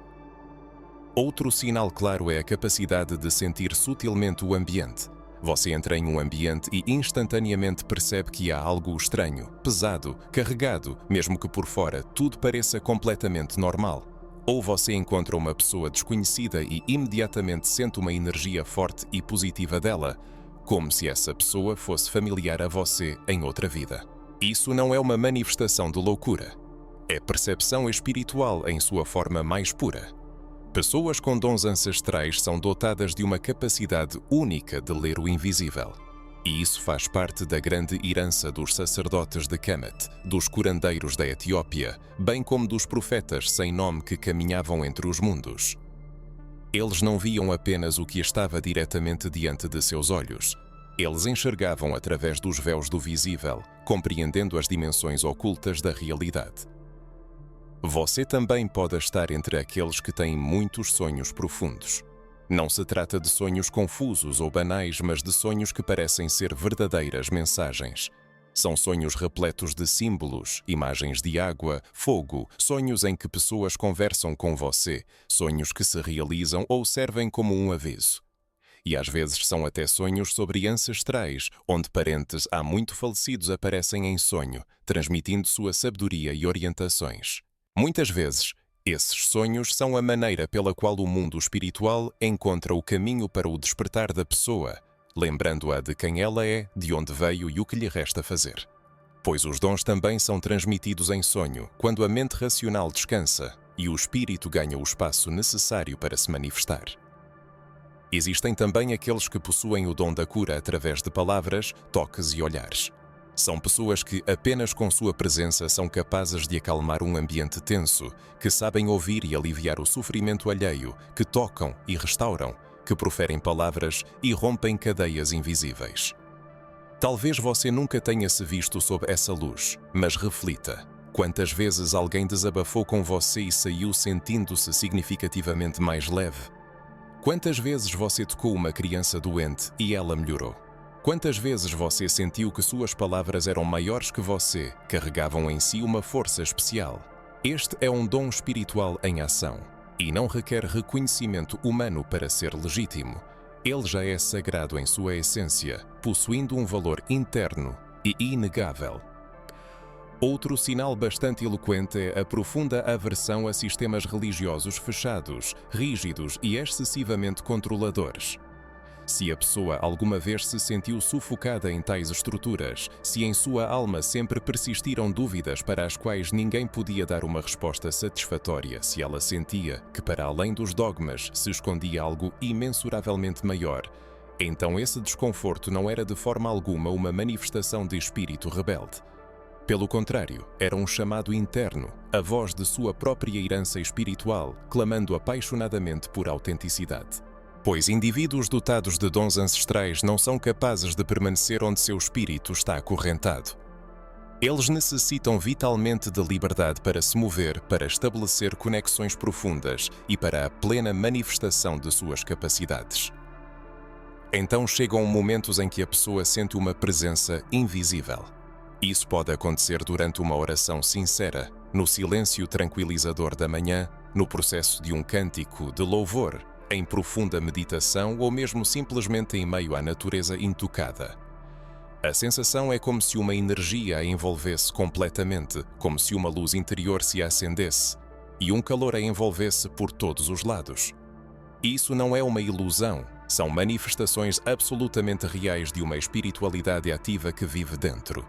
Outro sinal claro é a capacidade de sentir sutilmente o ambiente. Você entra em um ambiente e instantaneamente percebe que há algo estranho, pesado, carregado, mesmo que por fora tudo pareça completamente normal. Ou você encontra uma pessoa desconhecida e imediatamente sente uma energia forte e positiva dela, como se essa pessoa fosse familiar a você em outra vida. Isso não é uma manifestação de loucura. É percepção espiritual em sua forma mais pura. Pessoas com dons ancestrais são dotadas de uma capacidade única de ler o invisível. E isso faz parte da grande herança dos sacerdotes de Kemet, dos curandeiros da Etiópia, bem como dos profetas sem nome que caminhavam entre os mundos. Eles não viam apenas o que estava diretamente diante de seus olhos. Eles enxergavam através dos véus do visível, compreendendo as dimensões ocultas da realidade. Você também pode estar entre aqueles que têm muitos sonhos profundos. Não se trata de sonhos confusos ou banais, mas de sonhos que parecem ser verdadeiras mensagens. São sonhos repletos de símbolos, imagens de água, fogo, sonhos em que pessoas conversam com você, sonhos que se realizam ou servem como um aviso. E às vezes são até sonhos sobre ancestrais, onde parentes há muito falecidos aparecem em sonho, transmitindo sua sabedoria e orientações. Muitas vezes, esses sonhos são a maneira pela qual o mundo espiritual encontra o caminho para o despertar da pessoa, lembrando-a de quem ela é, de onde veio e o que lhe resta fazer. Pois os dons também são transmitidos em sonho, quando a mente racional descansa e o espírito ganha o espaço necessário para se manifestar. Existem também aqueles que possuem o dom da cura através de palavras, toques e olhares. São pessoas que apenas com sua presença são capazes de acalmar um ambiente tenso, que sabem ouvir e aliviar o sofrimento alheio, que tocam e restauram, que proferem palavras e rompem cadeias invisíveis. Talvez você nunca tenha se visto sob essa luz, mas reflita. Quantas vezes alguém desabafou com você e saiu sentindo-se significativamente mais leve? Quantas vezes você tocou uma criança doente e ela melhorou? Quantas vezes você sentiu que suas palavras eram maiores que você, carregavam em si uma força especial? Este é um dom espiritual em ação e não requer reconhecimento humano para ser legítimo. Ele já é sagrado em sua essência, possuindo um valor interno e inegável. Outro sinal bastante eloquente é a profunda aversão a sistemas religiosos fechados, rígidos e excessivamente controladores. Se a pessoa alguma vez se sentiu sufocada em tais estruturas, se em sua alma sempre persistiram dúvidas para as quais ninguém podia dar uma resposta satisfatória, se ela sentia que para além dos dogmas se escondia algo imensuravelmente maior, então esse desconforto não era de forma alguma uma manifestação de espírito rebelde. Pelo contrário, era um chamado interno, a voz de sua própria herança espiritual, clamando apaixonadamente por autenticidade. Pois indivíduos dotados de dons ancestrais não são capazes de permanecer onde seu espírito está acorrentado. Eles necessitam vitalmente de liberdade para se mover, para estabelecer conexões profundas e para a plena manifestação de suas capacidades. Então chegam momentos em que a pessoa sente uma presença invisível. Isso pode acontecer durante uma oração sincera, no silêncio tranquilizador da manhã, no processo de um cântico de louvor, em profunda meditação ou mesmo simplesmente em meio à natureza intocada. A sensação é como se uma energia a envolvesse completamente, como se uma luz interior se acendesse e um calor a envolvesse por todos os lados. Isso não é uma ilusão, são manifestações absolutamente reais de uma espiritualidade ativa que vive dentro.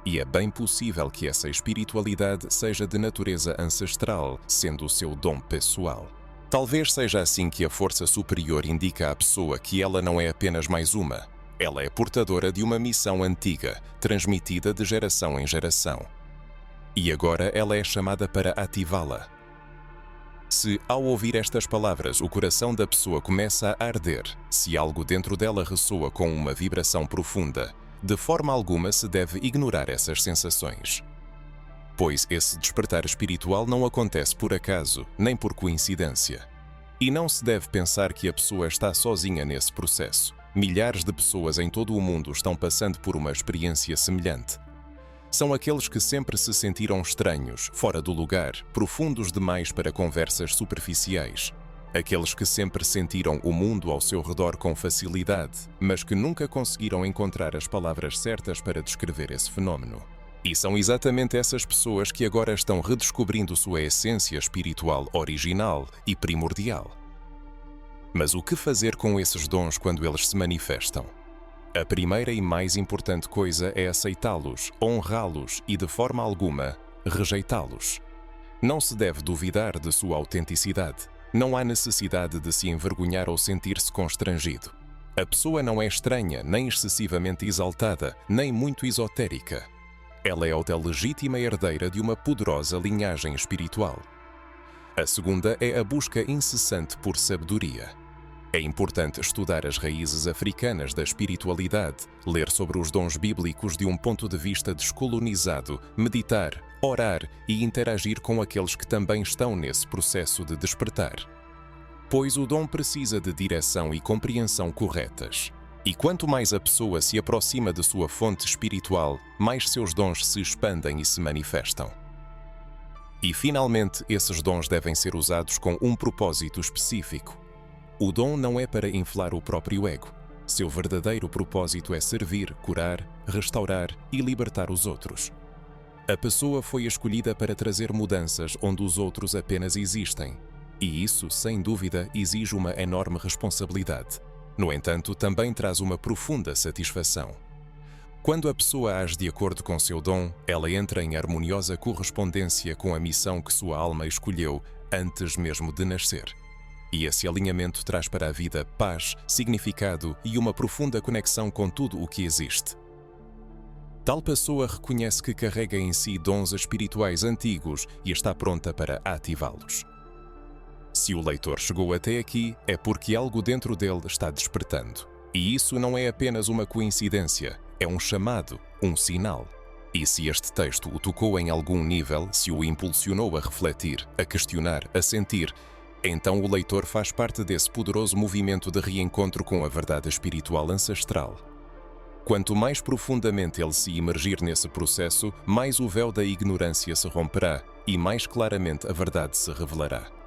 E é bem possível que essa espiritualidade seja de natureza ancestral, sendo o seu dom pessoal. Talvez seja assim que a força superior indica à pessoa que ela não é apenas mais uma. Ela é portadora de uma missão antiga, transmitida de geração em geração. E agora ela é chamada para ativá-la. Se, ao ouvir estas palavras, o coração da pessoa começa a arder, se algo dentro dela ressoa com uma vibração profunda, de forma alguma se deve ignorar essas sensações. Pois esse despertar espiritual não acontece por acaso, nem por coincidência. E não se deve pensar que a pessoa está sozinha nesse processo. Milhares de pessoas em todo o mundo estão passando por uma experiência semelhante. São aqueles que sempre se sentiram estranhos, fora do lugar, profundos demais para conversas superficiais. Aqueles que sempre sentiram o mundo ao seu redor com facilidade, mas que nunca conseguiram encontrar as palavras certas para descrever esse fenómeno. E são exatamente essas pessoas que agora estão redescobrindo sua essência espiritual original e primordial. Mas o que fazer com esses dons quando eles se manifestam? A primeira e mais importante coisa é aceitá-los, honrá-los e, de forma alguma, rejeitá-los. Não se deve duvidar de sua autenticidade. Não há necessidade de se envergonhar ou sentir-se constrangido. A pessoa não é estranha, nem excessivamente exaltada, nem muito esotérica. Ela é a legítima herdeira de uma poderosa linhagem espiritual. A segunda é a busca incessante por sabedoria. É importante estudar as raízes africanas da espiritualidade, ler sobre os dons bíblicos de um ponto de vista descolonizado, meditar, orar e interagir com aqueles que também estão nesse processo de despertar. Pois o dom precisa de direção e compreensão corretas. E quanto mais a pessoa se aproxima de sua fonte espiritual, mais seus dons se expandem e se manifestam. E finalmente, esses dons devem ser usados com um propósito específico. O dom não é para inflar o próprio ego. Seu verdadeiro propósito é servir, curar, restaurar e libertar os outros. A pessoa foi escolhida para trazer mudanças onde os outros apenas existem. E isso, sem dúvida, exige uma enorme responsabilidade. No entanto, também traz uma profunda satisfação. Quando a pessoa age de acordo com seu dom, ela entra em harmoniosa correspondência com a missão que sua alma escolheu antes mesmo de nascer. E esse alinhamento traz para a vida paz, significado e uma profunda conexão com tudo o que existe. Tal pessoa reconhece que carrega em si dons espirituais antigos e está pronta para ativá-los. Se o leitor chegou até aqui, é porque algo dentro dele está despertando. E isso não é apenas uma coincidência, é um chamado, um sinal. E se este texto o tocou em algum nível, se o impulsionou a refletir, a questionar, a sentir, então o leitor faz parte desse poderoso movimento de reencontro com a verdade espiritual ancestral. Quanto mais profundamente ele se imergir nesse processo, mais o véu da ignorância se romperá e mais claramente a verdade se revelará.